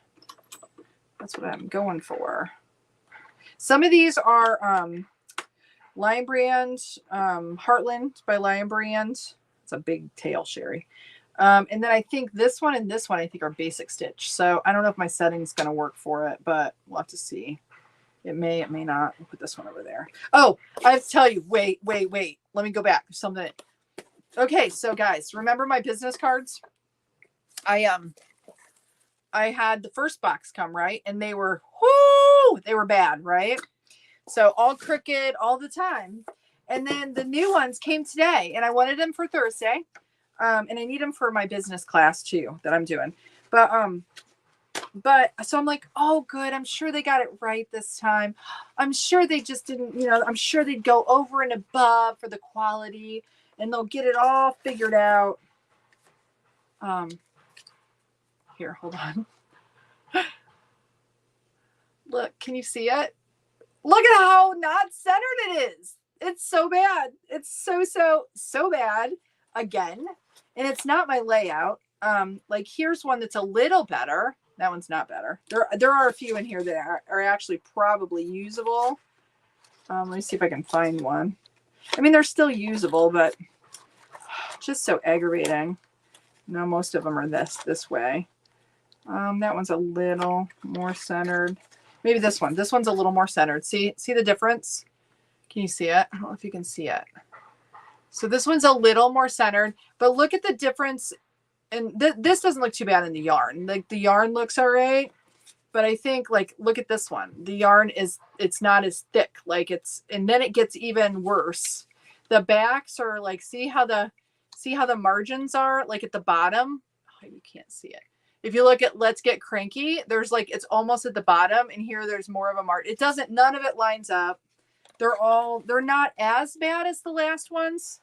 That's what I'm going for. Some of these are Lion Brand, Heartland by Lion Brand. It's a big tail, Cheri. And then I think this one and this one I think are basic stitch. So I don't know if my setting's going to work for it, but we'll have to see. It may not. We'll put this one over there. Oh, I have to tell you. Wait. Let me go back. There's something. Okay, so guys, remember my business cards? I had the first box come, right? And they were bad, right? So all crooked all the time. And then the new ones came today, and I wanted them for Thursday. And I need them for my business class too that I'm doing. But so I'm like, oh, good. I'm sure they got it right this time. I'm sure they just didn't, I'm sure they'd go over and above for the quality, and they'll get it all figured out. Here, hold on. Look, can you see it? Look at how not centered it is. It's so bad. It's so bad again. And it's not my layout. Like here's one that's a little better. That one's not better. There are a few in here that are actually probably usable. Let me see if I can find one. I mean, they're still usable, but just so aggravating. No, most of them are this way. That one's a little more centered. Maybe this one. This one's a little more centered. See the difference? Can you see it? I don't know if you can see it. So this one's a little more centered, but look at the difference. And this doesn't look too bad in the yarn. Like the yarn looks all right, but I think like, look at this one. The yarn it's not as thick. Like and then it gets even worse. The backs are like, see how the margins are like at the bottom? Oh, you can't see it. If you look at Let's Get Cranky, there's like, it's almost at the bottom, and here there's more of a margin. None of it lines up. They're not as bad as the last ones,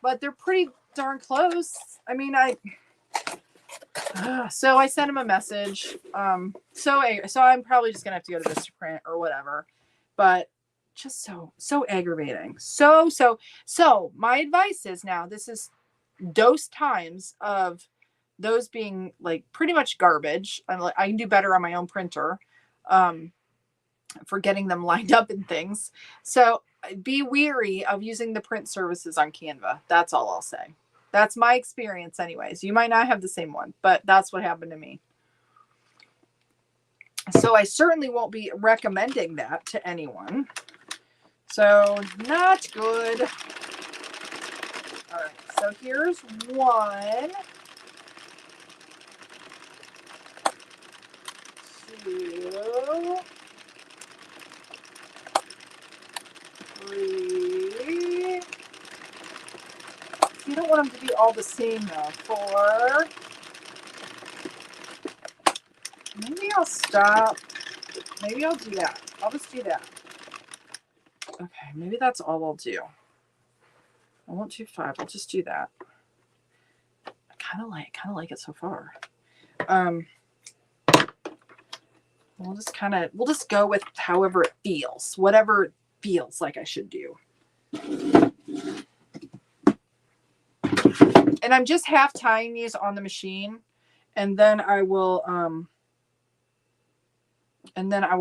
but they're pretty darn close. I mean, so I sent him a message. So I'm probably just gonna have to go to Vistaprint or whatever, but just so aggravating. So my advice is, now this is dose times of those being like pretty much garbage. I can do better on my own printer for getting them lined up and things. So be weary of using the print services on Canva. That's all I'll say. That's my experience anyways. You might not have the same one, but that's what happened to me. So I certainly won't be recommending that to anyone. So not good. All right, so here's one, two, three. You don't want them to be all the same though. 4. Maybe I'll stop. Maybe I'll do that. I'll just do that. Okay, maybe that's all I'll do. I won't do 5. I'll just do that. I kind of like it so far. We'll just go with however it feels. Whatever it feels like I should do. And I'm just half tying these on the machine, and then I will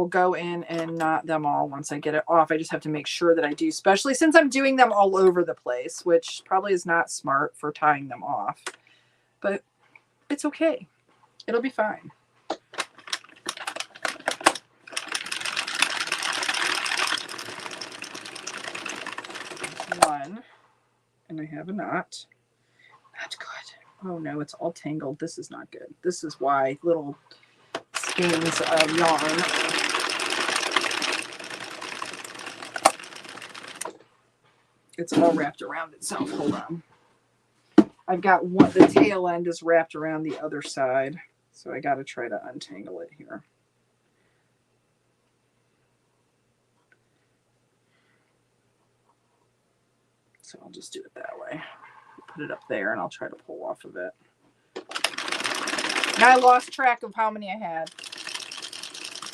go in and knot them all once I get it off. I just have to make sure that I do, especially since I'm doing them all over the place, which probably is not smart for tying them off, but it's okay. It'll be fine. One, and I have a knot. Not good. Oh no, it's all tangled. This is not good. This is why little skeins of yarn. It's all wrapped around itself. Hold on. I've got one, the tail end is wrapped around the other side, so I got to try to untangle it here. So I'll just do it that way. Put it up there, and I'll try to pull off of it. And I lost track of how many I had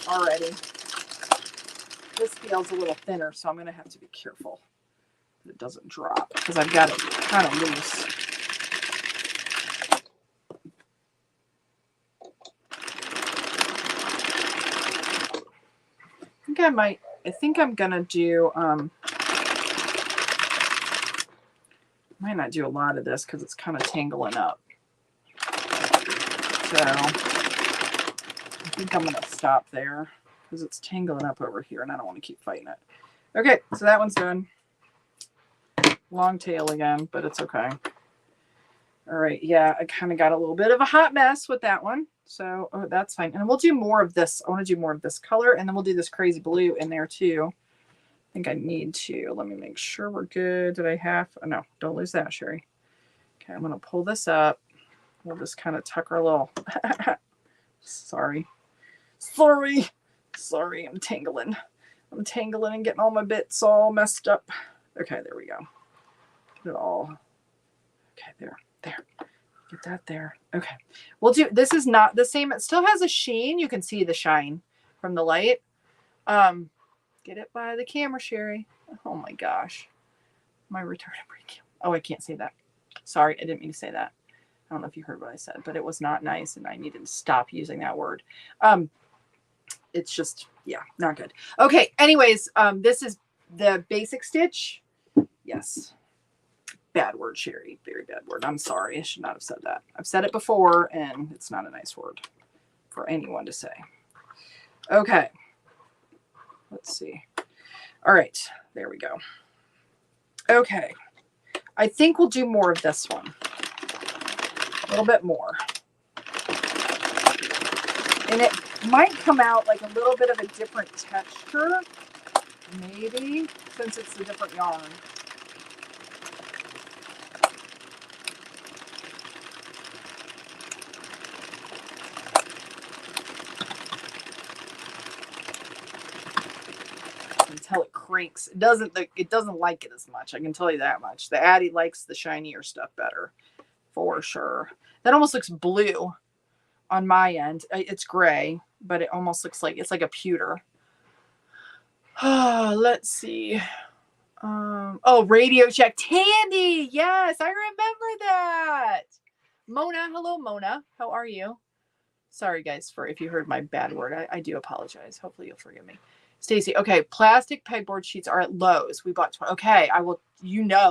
already. This feels a little thinner, so I'm going to have to be careful that it doesn't drop, because I've got it kind of loose. I think I'm going to do, might not do a lot of this because it's kind of tangling up. So I think I'm going to stop there because it's tangling up over here and I don't want to keep fighting it. Okay, so that one's done. Long tail again, but it's okay. All right, yeah, I kind of got a little bit of a hot mess with that one. So that's fine. And we'll do more of this. I want to do more of this color, and then we'll do this crazy blue in there too. I think I need to. Let me make sure we're good. Did I have? Oh, no, don't lose that, Cheri. Okay, I'm going to pull this up. We'll just kind of tuck our little... Sorry, I'm tangling. I'm tangling and getting all my bits all messed up. Okay, there we go. Get it all. Okay, there. Get that there. Okay. We'll do, this is not the same. It still has a sheen. You can see the shine from the light. Get it by the camera, Cheri. Oh my gosh. My retarded brain. Oh, I can't say that. Sorry, I didn't mean to say that. I don't know if you heard what I said, but it was not nice and I needed to stop using that word. It's just, yeah, not good. Okay, anyways, this is the basic stitch. Yes. Bad word, Cheri. Very bad word. I'm sorry. I should not have said that. I've said it before and it's not a nice word. for anyone to say. Okay. Let's see. All right. There we go. Okay. I think we'll do more of this one. A little bit more. And it might come out like a little bit of a different texture. Maybe. Since it's a different yarn. Until it cranks. It doesn't like it as much. I can tell you that much. The Addy likes the shinier stuff better. For sure. That almost looks blue on my end. It's gray, but it almost looks like it's like a pewter. Let's see. Oh, Radio Shack. Tandy. Yes, I remember that. Mona. Hello, Mona. How are you? Sorry, guys, for if you heard my bad word. I do apologize. Hopefully you'll forgive me. Stacy, okay, plastic pegboard sheets are at Lowe's. We bought 20. Okay, I will,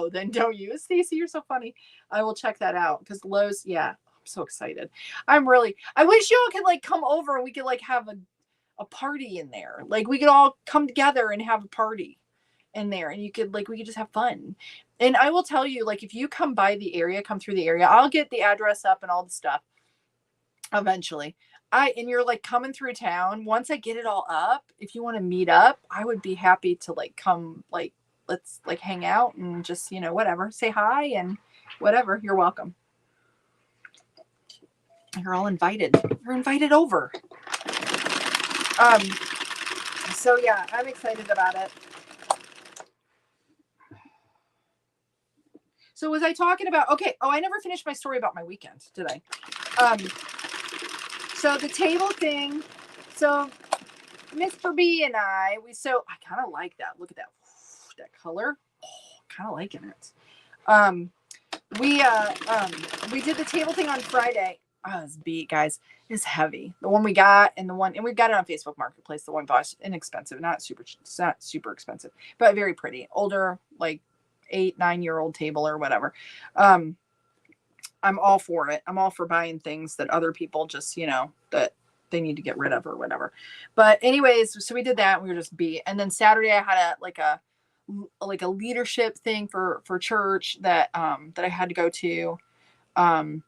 then don't you? Stacy, you're so funny. I will check that out because Lowe's, yeah, I'm so excited. I wish y'all could like come over and we could like have a party in there. Like we could all come together and have a party in there and we could just have fun. And I will tell you, like, if you come through the area, I'll get the address up and all the stuff eventually. And you're like coming through town. Once I get it all up, if you want to meet up, I would be happy to like come, like, let's like hang out and just, whatever, say hi and whatever. You're welcome. You're all invited. You're invited over. So yeah, I'm excited about it. So was I talking about, okay. Oh, I never finished my story about my weekend, did I? So the table thing, so Mr. B and I kind of like that. Look at that color. Kind of liking it. We did the table thing on Friday. Oh, it's beat, guys. It's heavy. The one we got and we've got it on Facebook Marketplace. The one bought inexpensive, it's not super expensive, but very pretty. Older, like 8-9-year-old table or whatever. I'm all for it. I'm all for buying things that other people just, that they need to get rid of or whatever. But anyways, so we did that. We were just beat. And then Saturday I had a leadership thing for church that I had to go to. And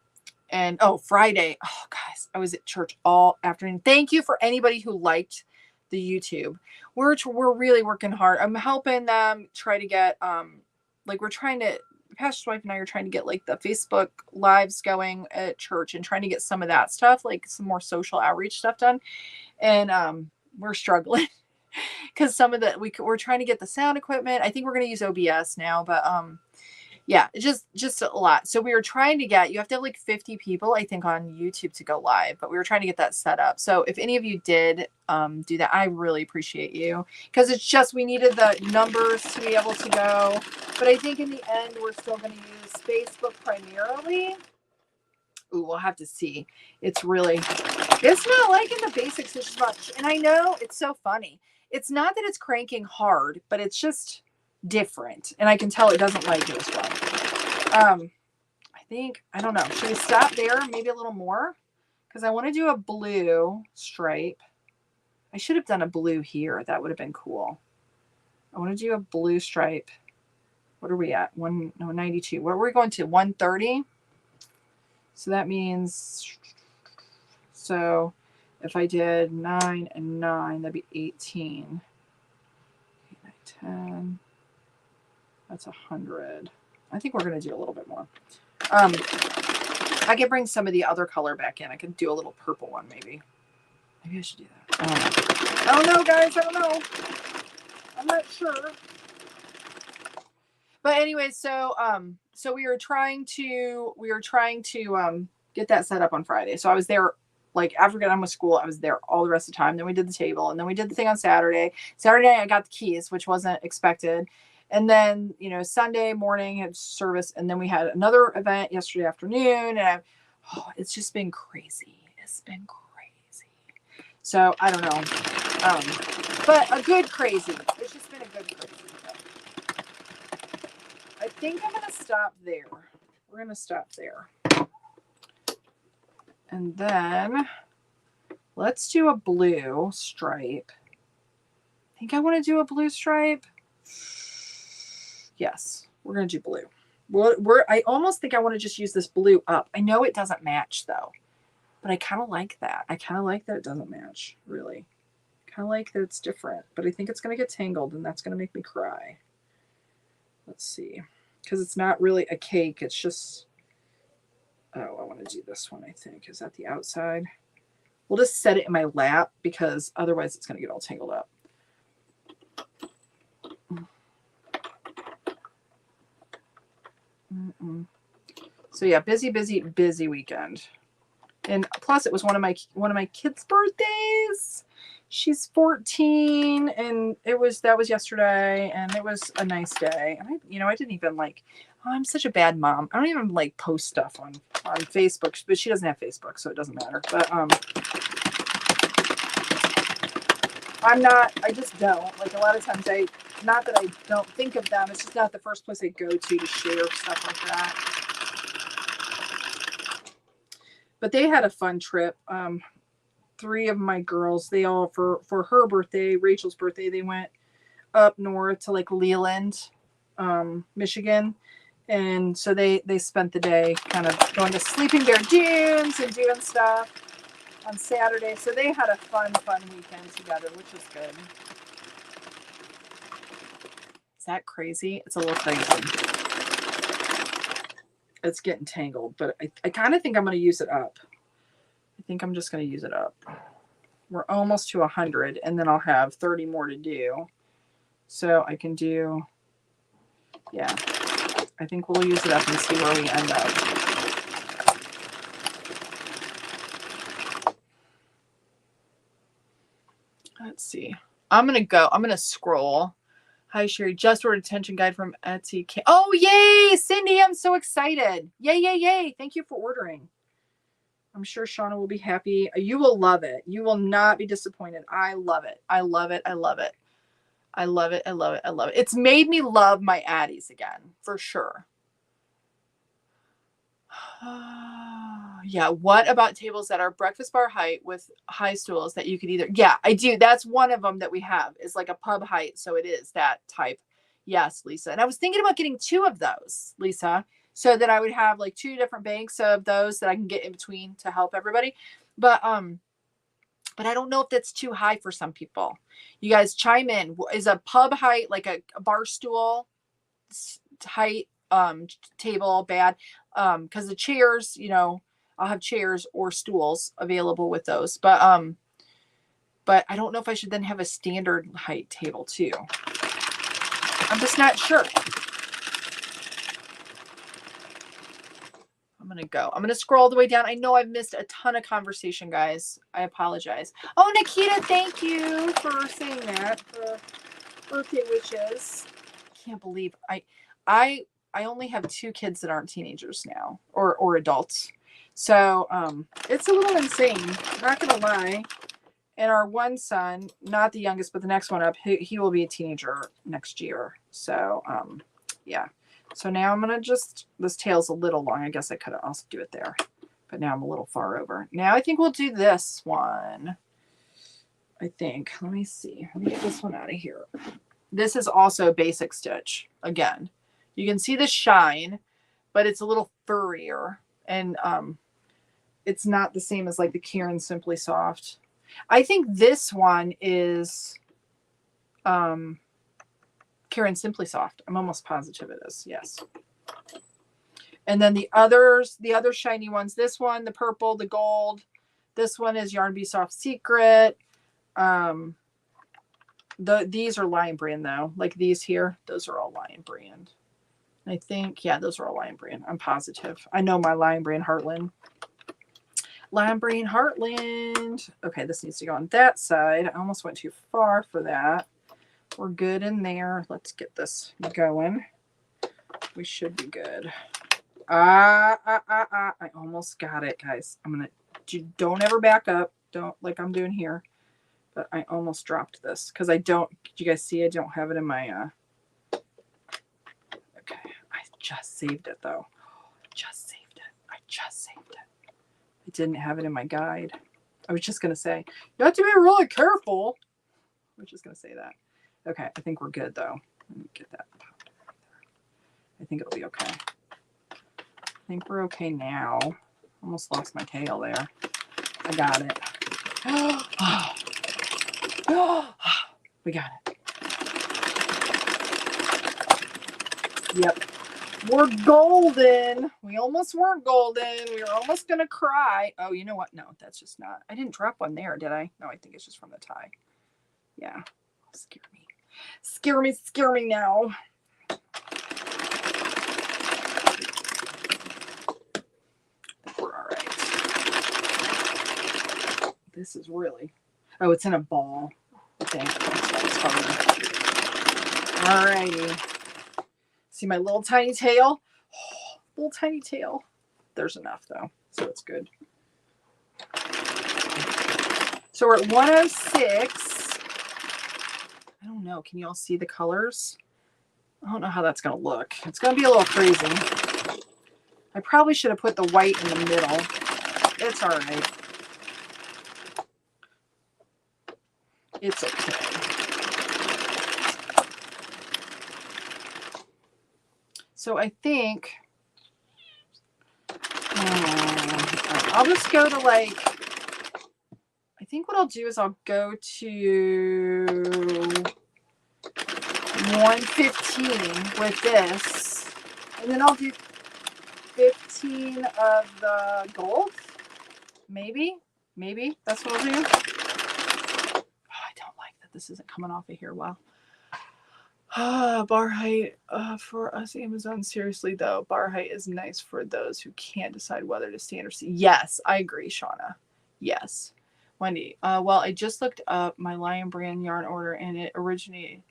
Friday, guys, I was at church all afternoon. Thank you for anybody who liked the YouTube. We're really working hard. I'm helping them try to get Pastor's wife and I are trying to get like the Facebook lives going at church and trying to get some of that stuff, like some more social outreach stuff done. And we're struggling because some of we're trying to get the sound equipment. I think we're going to use OBS now, but yeah, just a lot. So we were trying to you have to have like 50 people, I think, on YouTube to go live, but we were trying to get that set up. So if any of you did do that, I really appreciate you, because it's just, we needed the numbers to be able to go. But I think in the end, we're still going to use Facebook primarily. Ooh, we'll have to see. It's not liking the basics as much. And I know it's so funny. It's not that it's cranking hard, but it's just different, and I can tell it doesn't like it as well. I don't know, should we stop there, maybe a little more, because I want to do a blue stripe. I should have done a blue here. That would have been cool. I want to do a blue stripe. What are we at? 92. What are we going to? 130. So that means, so if I did 9 and 9, that'd be 18. 8, 9, 10. That's 100. I think we're going to do a little bit more. I could bring some of the other color back in. I could do a little purple one, maybe. Maybe I should do that. I don't know, guys. I don't know. I'm not sure. But anyway, so we were trying to get that set up on Friday. So I was there, like, after getting done with school, I was there all the rest of the time. Then we did the table, and then we did the thing on Saturday. Saturday, I got the keys, which wasn't expected. And then, Sunday morning had service, and then we had another event yesterday afternoon, and it's just been crazy. It's been crazy. So I don't know, but a good crazy. It's just been a good crazy. I think I'm gonna stop there. We're gonna stop there, and then Let's do a blue stripe. I think I want to do a blue stripe. Yes, we're going to do blue. I almost think I want to just use this blue up. I know it doesn't match though, but I kind of like that. I kind of like that it doesn't match, really. Kind of like that it's different, but I think it's going to get tangled and that's going to make me cry. Let's see. Because it's not really a cake. It's just, oh, I want to do this one, I think. Is that the outside? We'll just set it in my lap because otherwise it's going to get all tangled up. So yeah, busy weekend. And plus it was one of my kids' birthdays. She's 14 and that was yesterday and it was a nice day. And I didn't even I'm such a bad mom. I don't even post stuff on Facebook, but she doesn't have Facebook, so it doesn't matter. But I just don't. A lot of times not that I don't think of them, it's just not the first place I go to share stuff like that. But they had a fun trip. 3 of my girls, they all for her birthday, Rachel's birthday, they went up north to Leland, Michigan. And so they spent the day kind of going to Sleeping Bear Dunes and doing stuff on Saturday. So they had a fun weekend together, which was good. Is that crazy? It's a little crazy. It's getting tangled, but I kind of think I'm going to use it up. I think I'm just going to use it up. We're almost to 100, and then I'll have 30 more to do. So I can do, yeah, I think we'll use it up and see where we end up. Let's see. I'm going to scroll. Hi, Cheri. Just ordered a attention guide from Etsy. Oh, yay, Cindy. I'm so excited. Yay. Thank you for ordering. I'm sure Shauna will be happy. You will love it. You will not be disappointed. I love it. It's made me love my Addies again, for sure. Yeah. What about tables that are breakfast bar height with high stools that you could either... Yeah, I do. That's one of them that we have, is a pub height. So it is that type. Yes, Lisa. And I was thinking about getting 2 of those, Lisa, so that I would have 2 different banks of those that I can get in between to help everybody. But I don't know if that's too high for some people. You guys chime in. Is a pub height, a bar stool height table bad? Because the chairs, I'll have chairs or stools available with those. But I don't know if I should then have a standard height table too. I'm just not sure. I'm going to scroll all the way down. I know I've missed a ton of conversation, guys. I apologize. Oh, Nikita, thank you for saying that, for birthday wishes. I can't believe I only have 2 kids that aren't teenagers now, or adults. So it's a little insane, not going to lie. And our one son, not the youngest, but the next one up, he will be a teenager next year. So yeah. So now I'm going to this tail's a little long. I guess I could also do it there, but now I'm a little far over. Now I think we'll do this one. I think, let me see. Let me get this one out of here. This is also basic stitch. Again, you can see the shine, but it's a little furrier, and it's not the same as the Karen Simply Soft. I think this one is Karen Simply Soft. I'm almost positive it is. Yes. And then the other shiny ones, this one, the purple, the gold, this one is Yarn Bee Soft Secret. These are Lion Brand though. These here, those are all Lion Brand. I think, yeah, those are all Lion Brand. I'm positive. I know my Lion Brand Heartland. Lion Brand Heartland. Okay, this needs to go on that side. I almost went too far for that. We're good in there. Let's get this going. We should be good. I almost got it, guys. Don't ever back up. Don't, like I'm doing here. But I almost dropped this because did you guys see I don't have it in my, okay. I just saved it though. I just saved it. I didn't have it in my guide. I was just going to say, you have to be really careful. I was just going to say that. Okay, I think we're good though. Let me get that. I think it'll be okay. I think we're okay now. Almost lost my tail there. I got it. We got it. Yep. We're golden. We almost weren't golden. We were almost going to cry. Oh, you know what? No, that's just not. I didn't drop one there, did I? No, I think it's just from the tie. Yeah. Scare me. Scare me, scare me now. I think we're all right. This is really... Oh, it's in a ball. Dang, that's harder. All righty. See my little tiny tail? Oh, little tiny tail. There's enough though, so it's good. So we're at 106. I don't know. Can you all see the colors? I don't know how that's going to look. It's going to be a little crazy. I probably should have put the white in the middle. It's all right. It's okay. So I think I'll just go to like, I think what I'll do is I'll go to 115 with this, and then I'll do 15 of the gold. Maybe that's what I'll do. Oh, I don't like that this isn't coming off of here well. Bar height for us Amazon. Seriously though, bar height is nice for those who can't decide whether to stand or sit. Yes, I agree, Shauna. Yes. Wendy, well, I just looked up my Lion Brand yarn order and it originated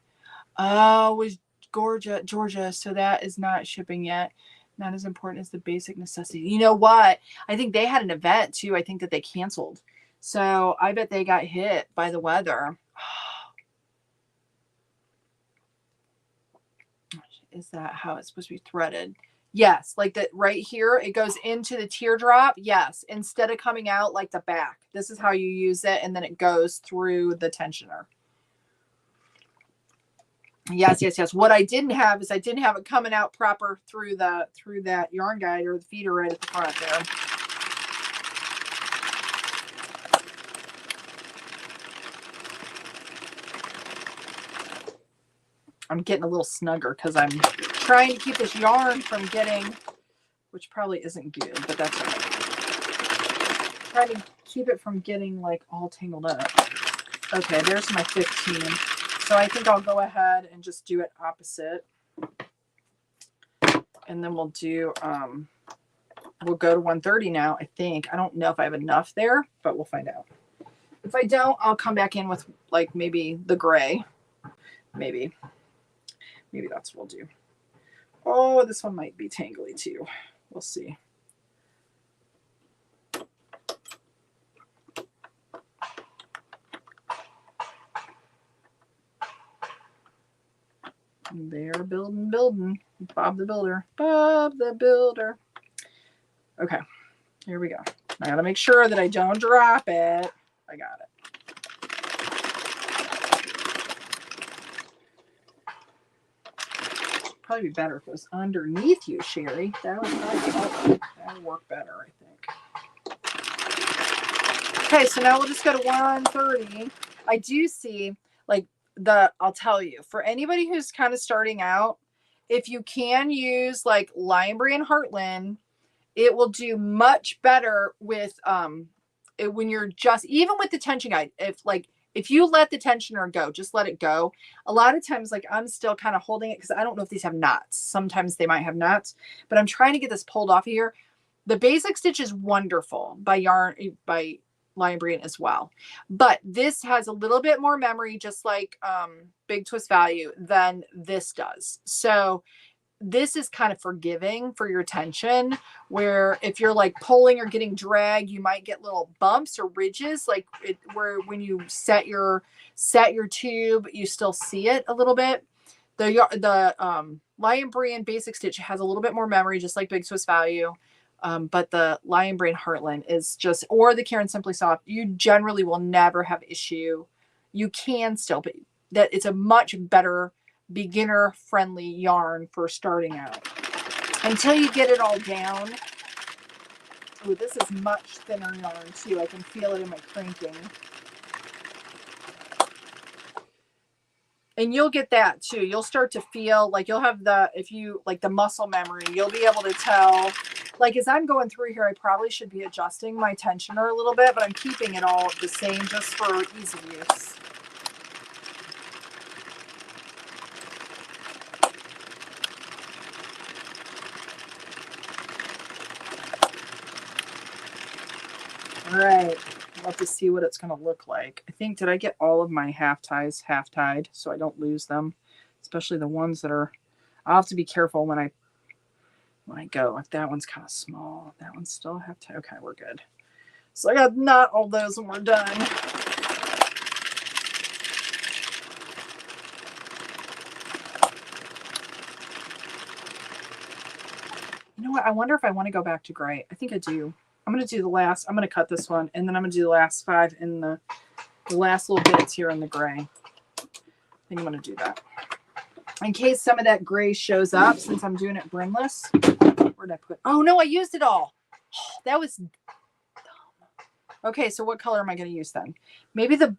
was Georgia, so that is not shipping yet. Not as important as the basic necessity. You know what? I think they had an event too. I think that they canceled. So I bet they got hit by the weather. Is that how it's supposed to be threaded? Yes, like that right here, it goes into the teardrop. Yes, instead of coming out like the back. This is how you use it, and then it goes through the tensioner. Yes. What I didn't have is I didn't have it coming out proper through that yarn guide or the feeder right at the front there. I'm getting a little snugger because I'm trying to keep this yarn from getting, which probably isn't good, but that's all right. Trying to keep it from getting like all tangled up. Okay, there's my 15. So I think I'll go ahead and just do it opposite. And then we'll do, we'll go to 130 now, I think. I don't know if I have enough there, but we'll find out. If I don't, I'll come back in with like maybe the gray. Maybe that's what we'll do. Oh, this one might be tangly too. We'll see. They're building. Bob the Builder. Okay, here we go. I gotta make sure that I don't drop it. I got it. Probably be better if it was underneath you, Cheri. That would work better, I think. Okay, so now we'll just go to 130. I do see like I'll tell you, for anybody who's kind of starting out, if you can use like Lion Brand Heartland, it will do much better with when you're just, even with the tension guide, if you let the tensioner go, just let it go. A lot of times, like I'm still kind of holding it because I don't know if these have knots. Sometimes they might have knots, but I'm trying to get this pulled off of here. The Basic Stitch is wonderful by Lion Brand as well, but this has a little bit more memory, just like Big Twist Value, than this does. So this is kind of forgiving for your tension, where if you're like pulling or getting drag, you might get little bumps or ridges, like where when you set your tube, you still see it a little bit. The Lion Brand Basic Stitch has a little bit more memory, just like Big Swiss Value. But the Lion Brain Heartland is just, or the Karen Simply Soft, you generally will never have issue. You can still, but that it's a much better beginner friendly yarn for starting out until you get it all down. Ooh, this is much thinner yarn too. I can feel it in my cranking. And you'll get that too. You'll start to feel like you'll have the, if you like the muscle memory, you'll be able to tell, like as I'm going through here, I probably should be adjusting my tensioner a little bit, but I'm keeping it all the same just for ease of use. All right, I'll have to see what it's going to look like. I think, did I get all of my half ties half tied so I don't lose them, especially the ones that are, I'll have to be careful when I go. If that one's kind of small, that one's still half tied. Okay, we're good. So I got not all those and we're done. You know what? I wonder if I want to go back to gray. I think I do. I'm going to do the last, I'm going to cut this one, and then I'm going to do the last 5 in the last little bits here in the gray. I think I'm going to do that. In case some of that gray shows up, since I'm doing it brimless. Where did I put? Oh, no, I used it all. Oh, that was dumb. Okay, so what color am I going to use then? Maybe the,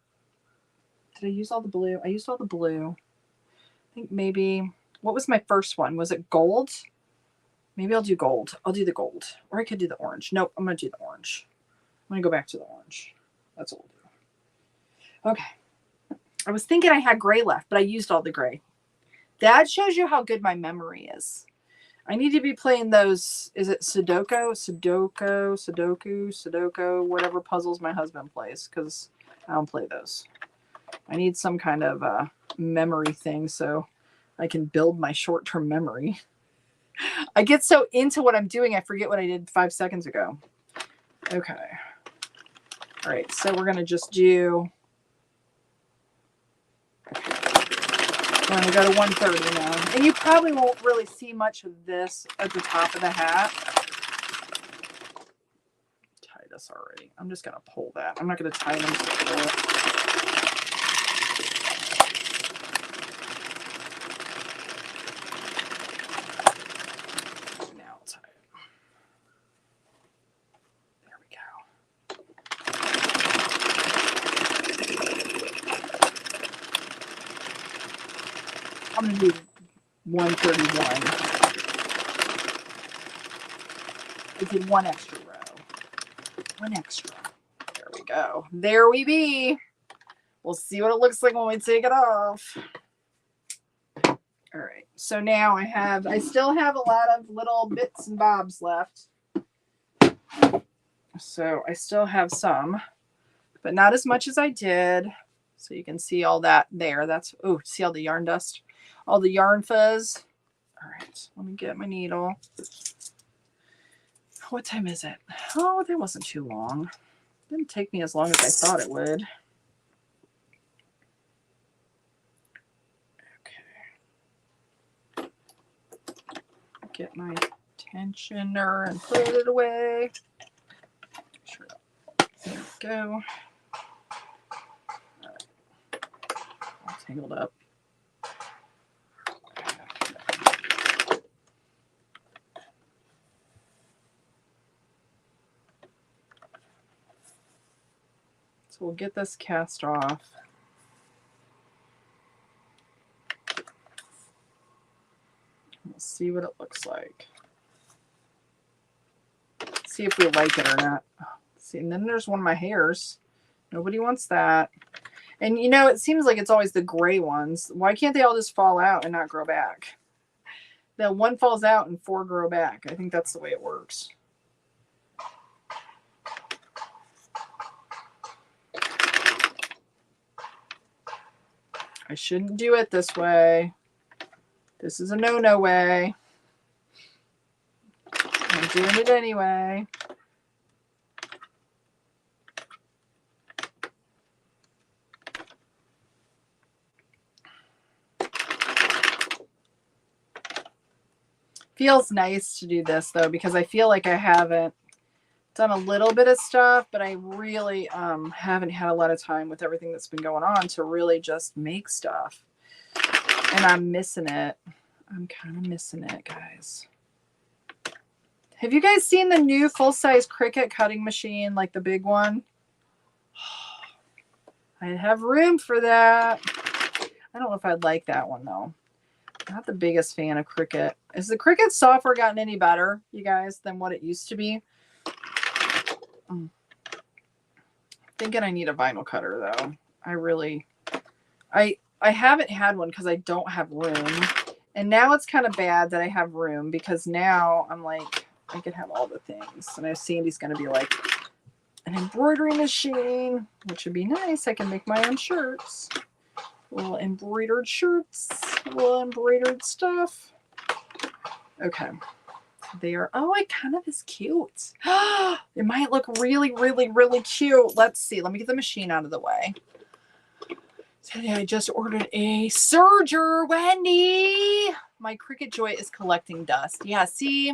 did I use all the blue? I used all the blue. I think maybe, what was my first one? Was it gold? Maybe I'll do gold. I'll do the gold. Or I could do the orange. Nope, I'm going to do the orange. I'm going to go back to the orange. That's what we'll do. Okay. I was thinking I had gray left, but I used all the gray. That shows you how good my memory is. I need to be playing those, is it Sudoku, whatever puzzles my husband plays, because I don't play those. I need some kind of memory thing so I can build my short-term memory. I get so into what I'm doing, I forget what I did 5 seconds ago. Okay. All right, so we're going to just do, we're going to go to 130 now. And you probably won't really see much of this at the top of the hat. Tie this already. I'm just going to pull that. I'm not going to tie them to it. I'm going to do 131. I did one extra row. One extra. There we go. There we be. We'll see what it looks like when we take it off. All right. So now I still have a lot of little bits and bobs left. So I still have some, but not as much as I did. So you can see all that there. That's, oh, see all the yarn dust? All the yarn fuzz. All right, let me get my needle. What time is it? Oh, that wasn't too long. Didn't take me as long as I thought it would. Okay. Get my tensioner and put it away. Sure. There we go. All right. All tangled up. So we'll get this cast off. We'll see what it looks like. See if we like it or not. See, and then there's one of my hairs. Nobody wants that. And you know, it seems like it's always the gray ones. Why can't they all just fall out and not grow back? The one falls out and 4 grow back. I think that's the way it works. I shouldn't do it this way. This is a no-no way. I'm doing it anyway. Feels nice to do this though, because I feel like I haven't done a little bit of stuff, but I really haven't had a lot of time with everything that's been going on to really just make stuff. And I'm missing it. I'm kind of missing it, guys. Have you guys seen the new full-size Cricut cutting machine, like the big one? I have room for that. I don't know if I'd like that one though. Not the biggest fan of Cricut. Has the Cricut software gotten any better, you guys, than what it used to be? Thinking I need a vinyl cutter though. I haven't had one because I don't have room. And now it's kind of bad that I have room, because now I'm like, I could have all the things. And I know Sandy's going to be like, an embroidery machine, which would be nice. I can make my own shirts. Little embroidered shirts, little embroidered stuff. Okay. They are, oh, it kind of is cute. It might look really, really, really cute. Let's see. Let me get the machine out of the way. Today I just ordered a serger, Wendy. My Cricut Joy is collecting dust. Yeah, see?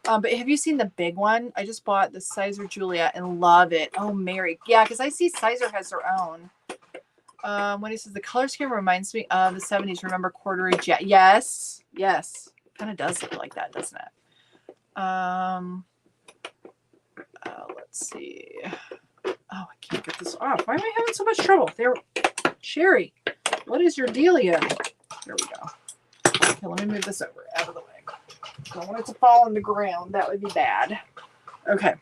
But have you seen the big one? I just bought the Sizer Juliet and love it. Oh, Mary. Yeah, because I see Sizer has their own. When he says the color scheme reminds me of the 70s. Remember corduroy jet? Yes. Yes. Kind of does look like that, doesn't it? Let's see. Oh, I can't get this off. Why am I having so much trouble? There, Cheri, what is your dealio? There we go. Okay, let me move this over out of the way. Don't want it to fall on the ground. That would be bad. Okay.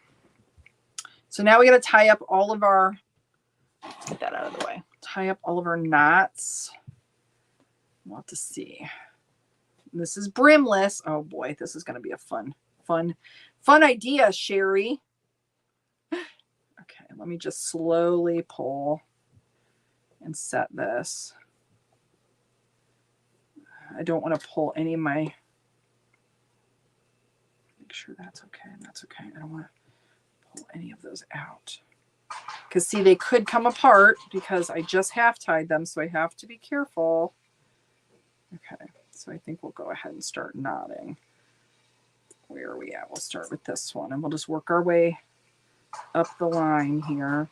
So now we got to tie up all of our, let's get that out of the way. Tie up all of our knots. We'll have to see. This is brimless. Oh boy, this is going to be a fun idea, Cheri. Okay, let me just slowly pull and set this. I don't want to pull any of my, make sure that's okay. That's okay. I don't want to pull any of those out. Because see, they could come apart because I just half tied them, so I have to be careful. Okay, so I think we'll go ahead and start knotting. Where are we at? We'll start with this one, and we'll just work our way up the line here.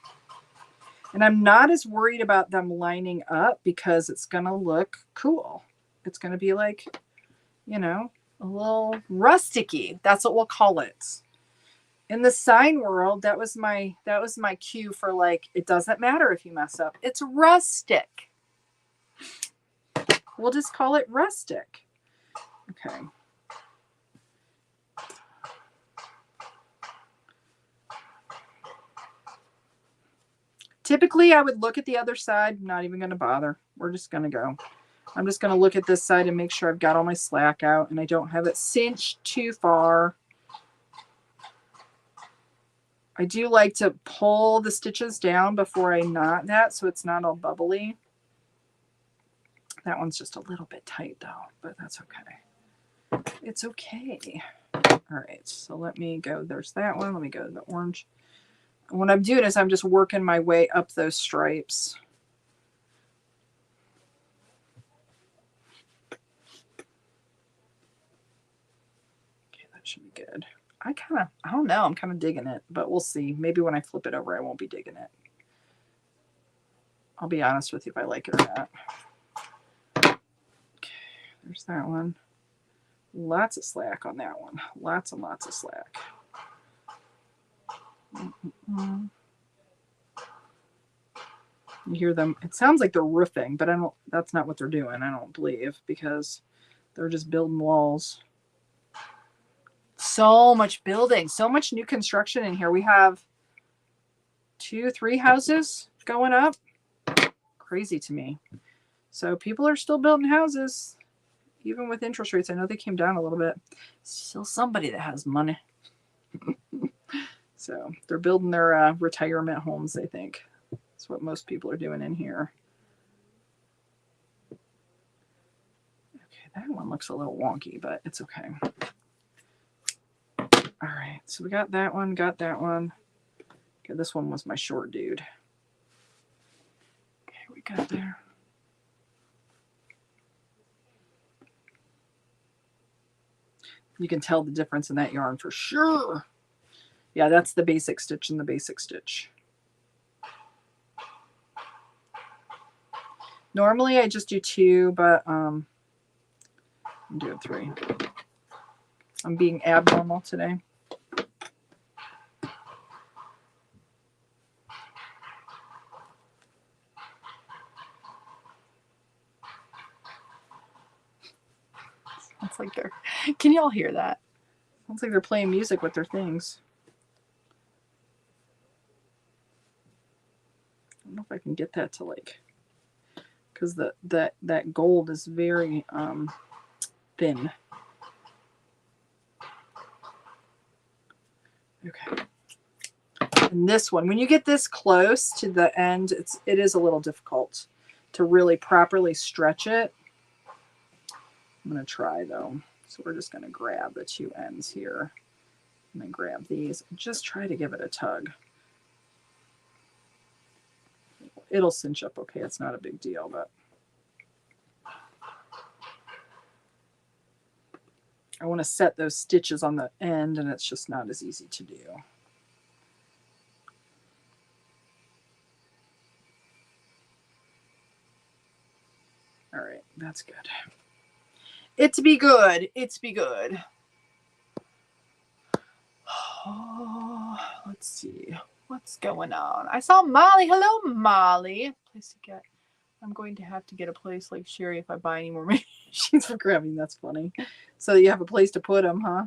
And I'm not as worried about them lining up because it's going to look cool. It's going to be like, you know, a little rusticy. That's what we'll call it. In the sign world, that was my cue for like, it doesn't matter if you mess up. It's rustic. We'll just call it rustic. Okay. Typically, I would look at the other side. I'm not even going to bother. We're just going to go. I'm just going to look at this side and make sure I've got all my slack out and I don't have it cinched too far. I do like to pull the stitches down before I knot that so it's not all bubbly. That one's just a little bit tight though, but that's okay. It's okay. All right, so let me go. There's that one. Let me go to the orange. And what I'm doing is I'm just working my way up those stripes. Okay, that should be good. I don't know. I'm kind of digging it, but we'll see. Maybe when I flip it over, I won't be digging it. I'll be honest with you if I like it or not. Okay, there's that one. Lots of slack on that one. Lots and lots of slack. You hear them. It sounds like they're roofing, but that's not what they're doing, I don't believe, because they're just building walls. So much building, so much new construction in here. We have 2-3 houses going up. Crazy to me. So people are still building houses, even with interest rates. I know they came down a little bit. Still somebody that has money. So they're building their retirement homes, I think. That's what most people are doing in here. Okay, that one looks a little wonky, but it's okay. All right, so we got that one, got that one. Okay, this one was my short dude. Okay, we got there. You can tell the difference in that yarn for sure. Yeah, that's the basic stitch and the basic stitch. Normally I just do 2, but I'm doing 3. I'm being abnormal today. It's like they're, can y'all hear that? Sounds like they're playing music with their things. I don't know if I can get that to like, because that gold is very thin. Okay. And this one, when you get this close to the end, it is a little difficult to really properly stretch it. I'm going to try though. So we're just going to grab the 2 ends here and then grab these. Just try to give it a tug. It'll cinch up okay. It's not a big deal, but I want to set those stitches on the end and it's just not as easy to do. All right, that's good. It's be good. It's be good. Oh, let's see what's going on. I saw Molly. Hello, Molly. Place to get. I'm going to have to get a place like Cheri if I buy any more machines for grabbing. That's funny. So you have a place to put them, huh?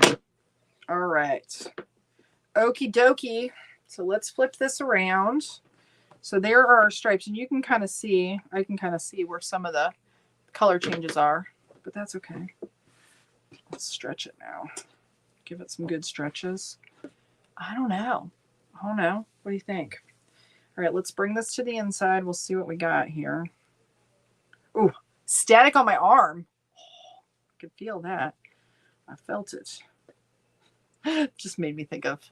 Okay. All right. Okie dokie. So let's flip this around. So there are our stripes, and you can kind of see, I can kind of see where some of the color changes are, but that's okay. Let's stretch it now. Give it some good stretches. I don't know. What do you think? All right, let's bring this to the inside. We'll see what we got here. Ooh, static on my arm. Oh, I could feel that. I felt it. Just made me think of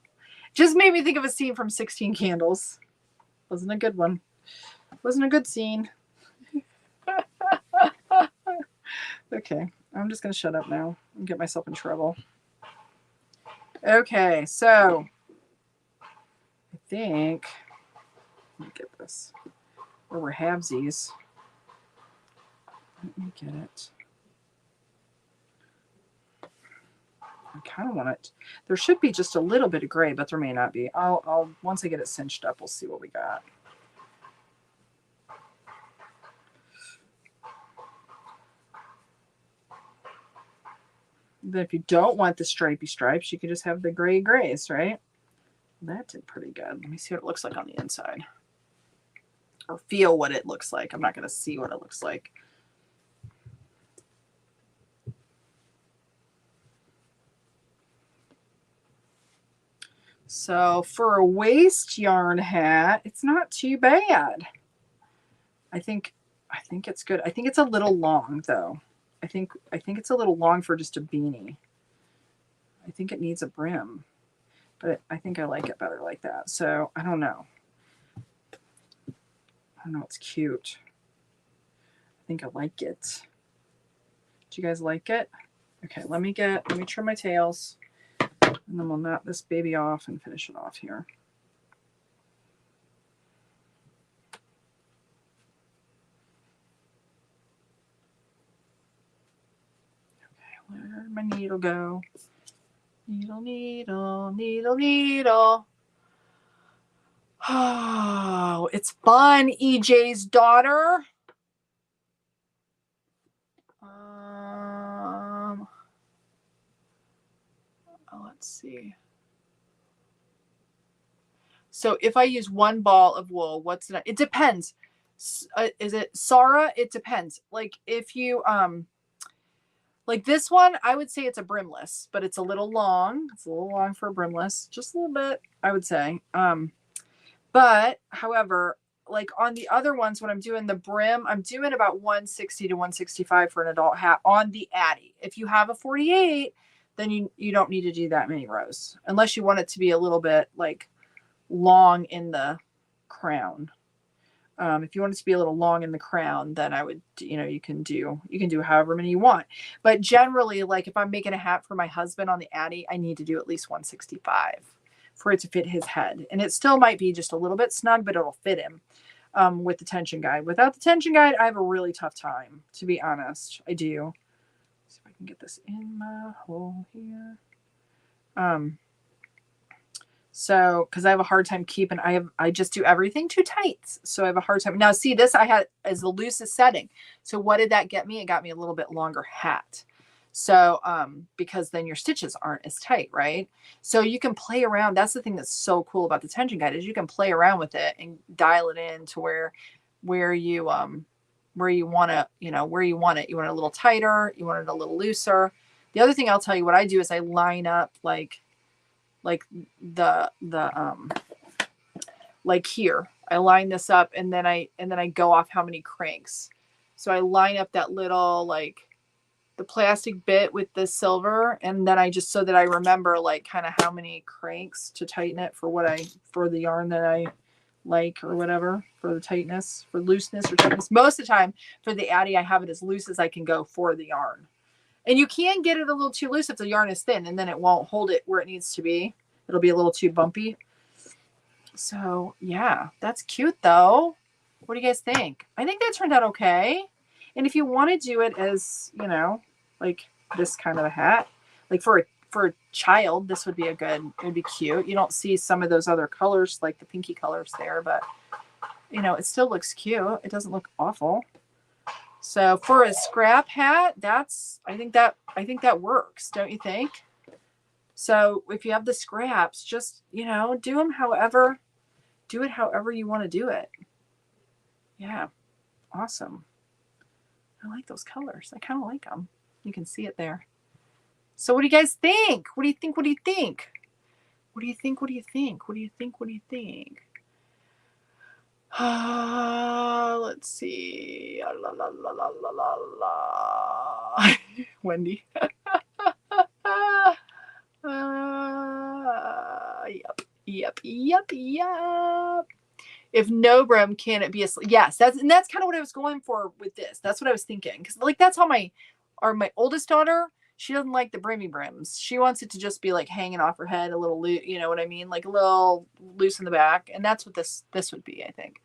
a scene from 16 Candles. Wasn't a good one. Wasn't a good scene. Okay, I'm just going to shut up now and get myself in trouble. Okay, so I think, let me get this, where we're halvesies. Let me get it. I kind of want it. There should be just a little bit of gray, but there may not be. I'll once I get it cinched up, we'll see what we got. Then if you don't want the stripy stripes, you can just have the gray grays, right? That did pretty good. Let me see what it looks like on the inside. Or feel what it looks like. I'm not going to see what it looks like. So for a waist yarn hat, it's not too bad. I think it's good. I think it's a little long though. I think it's a little long for just a beanie. I think it needs a brim, but I think I like it better like that. So I don't know. It's cute. I think I like it. Do you guys like it? Okay, let me trim my tails. And then we'll knot this baby off and finish it off here. Okay, where'd my needle go? Needle, needle, needle, needle. Oh, it's fun, EJ's daughter. Let's see. So if I use 1 ball of wool, what's that? It depends. Is it Sarah? It depends. Like if you, like this one, I would say it's a brimless, but it's a little long. It's a little long for a brimless, just a little bit, I would say. But however, like on the other ones, when I'm doing the brim, I'm doing about 160 to 165 for an adult hat on the Addy. If you have a 48, then you don't need to do that many rows unless you want it to be a little bit like long in the crown. If you want it to be a little long in the crown, then I would, you can do however many you want. But generally, like if I'm making a hat for my husband on the Addy, I need to do at least 165 for it to fit his head. And it still might be just a little bit snug, but it'll fit him with the tension guide. Without the tension guide, I have a really tough time, to be honest. I do. Let's see if I can get this in my hole here. So, because I have a hard time keeping, I just do everything too tight. So I have a hard time. Now, see, this I had as the loosest setting. So what did that get me? It got me a little bit longer hat. So, because then your stitches aren't as tight, right? So you can play around. That's the thing that's so cool about the tension guide is you can play around with it and dial it in to where you want to, where you want it. You want it a little tighter. You want it a little looser. The other thing I'll tell you what I do is I line up like here, I line this up and then I go off how many cranks. So I line up that little, like the plastic bit with the silver. And then I just, so that I remember like kind of how many cranks to tighten it for the yarn that I like or whatever, for the tightness, for looseness or tightness. Most of the time for the Addy, I have it as loose as I can go for the yarn. And you can get it a little too loose if the yarn is thin, and then it won't hold it where it needs to be. It'll be a little too bumpy. So yeah, that's cute though. What do you guys think? I think that turned out okay. And if you want to do it as, like this kind of a hat, like for a child, this would be it would be cute. You don't see some of those other colors, like the pinky colors there, but it still looks cute. It doesn't look awful. So for a scrap hat, I think that works, don't you think? So if you have the scraps, just, do it however you want to do it. Yeah. Awesome. I like those colors. I kind of like them. You can see it there. So what do you guys think? What do you think? What do you think? What do you think? What do you think? What do you think? What do you think? Let's see. La, la, la, la, la, la, la. Wendy. Yep. If no brim, can it be a yes? That's kind of what I was going for with this. That's what I was thinking, because like that's how my oldest daughter, she doesn't like the brimmy brims. She wants it to just be like hanging off her head a little loose. You know what I mean? Like a little loose in the back, and that's what this would be, I think.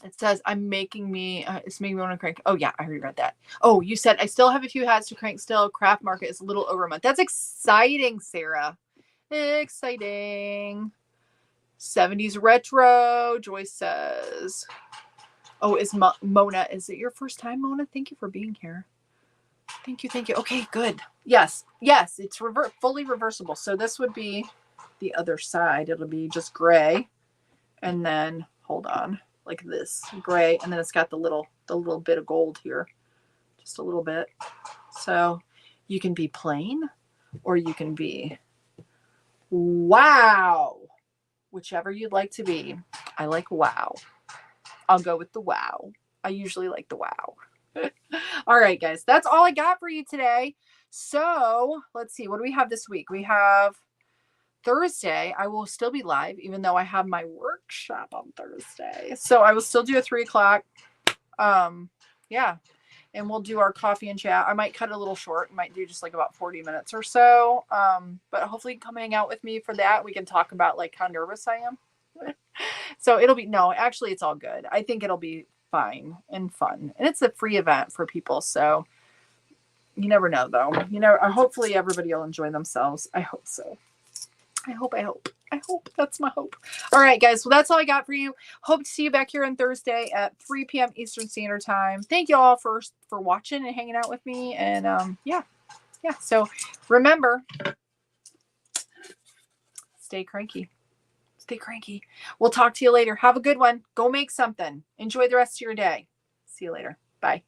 It says it's making me want to crank. Oh yeah, I already read that. Oh, you said I still have a few hats to crank still. Craft market is a little over a month. That's exciting, Sarah. Exciting. 70s retro, Joyce says. Oh, is Mona, is it your first time, Mona? Thank you for being here. Thank you. Okay, good. Yes, it's fully reversible. So this would be the other side. It'll be just gray. And then, hold on, like this, gray. And then it's got the little bit of gold here. Just a little bit. So you can be plain or you can be wow. Whichever you'd like to be. I like wow. I'll go with the wow. I usually like the wow. All right, guys. That's all I got for you today. So let's see. What do we have this week? We have Thursday. I will still be live, even though I have my workshop on Thursday. So I will still do a 3 o'clock. Yeah. And we'll do our coffee and chat. I might cut it a little short. Might do just like about 40 minutes or so. But hopefully come hang out with me for that. We can talk about like how nervous I am. So actually it's all good. I think it'll be fine and fun. And it's a free event for people. So you never know though. Hopefully everybody will enjoy themselves. I hope so. I hope. That's my hope. All right, guys. Well, that's all I got for you. Hope to see you back here on Thursday at 3 p.m. Eastern Standard Time. Thank you all for watching and hanging out with me. And yeah. So remember, stay cranky. We'll talk to you later. Have a good one. Go make something. Enjoy the rest of your day. See you later. Bye.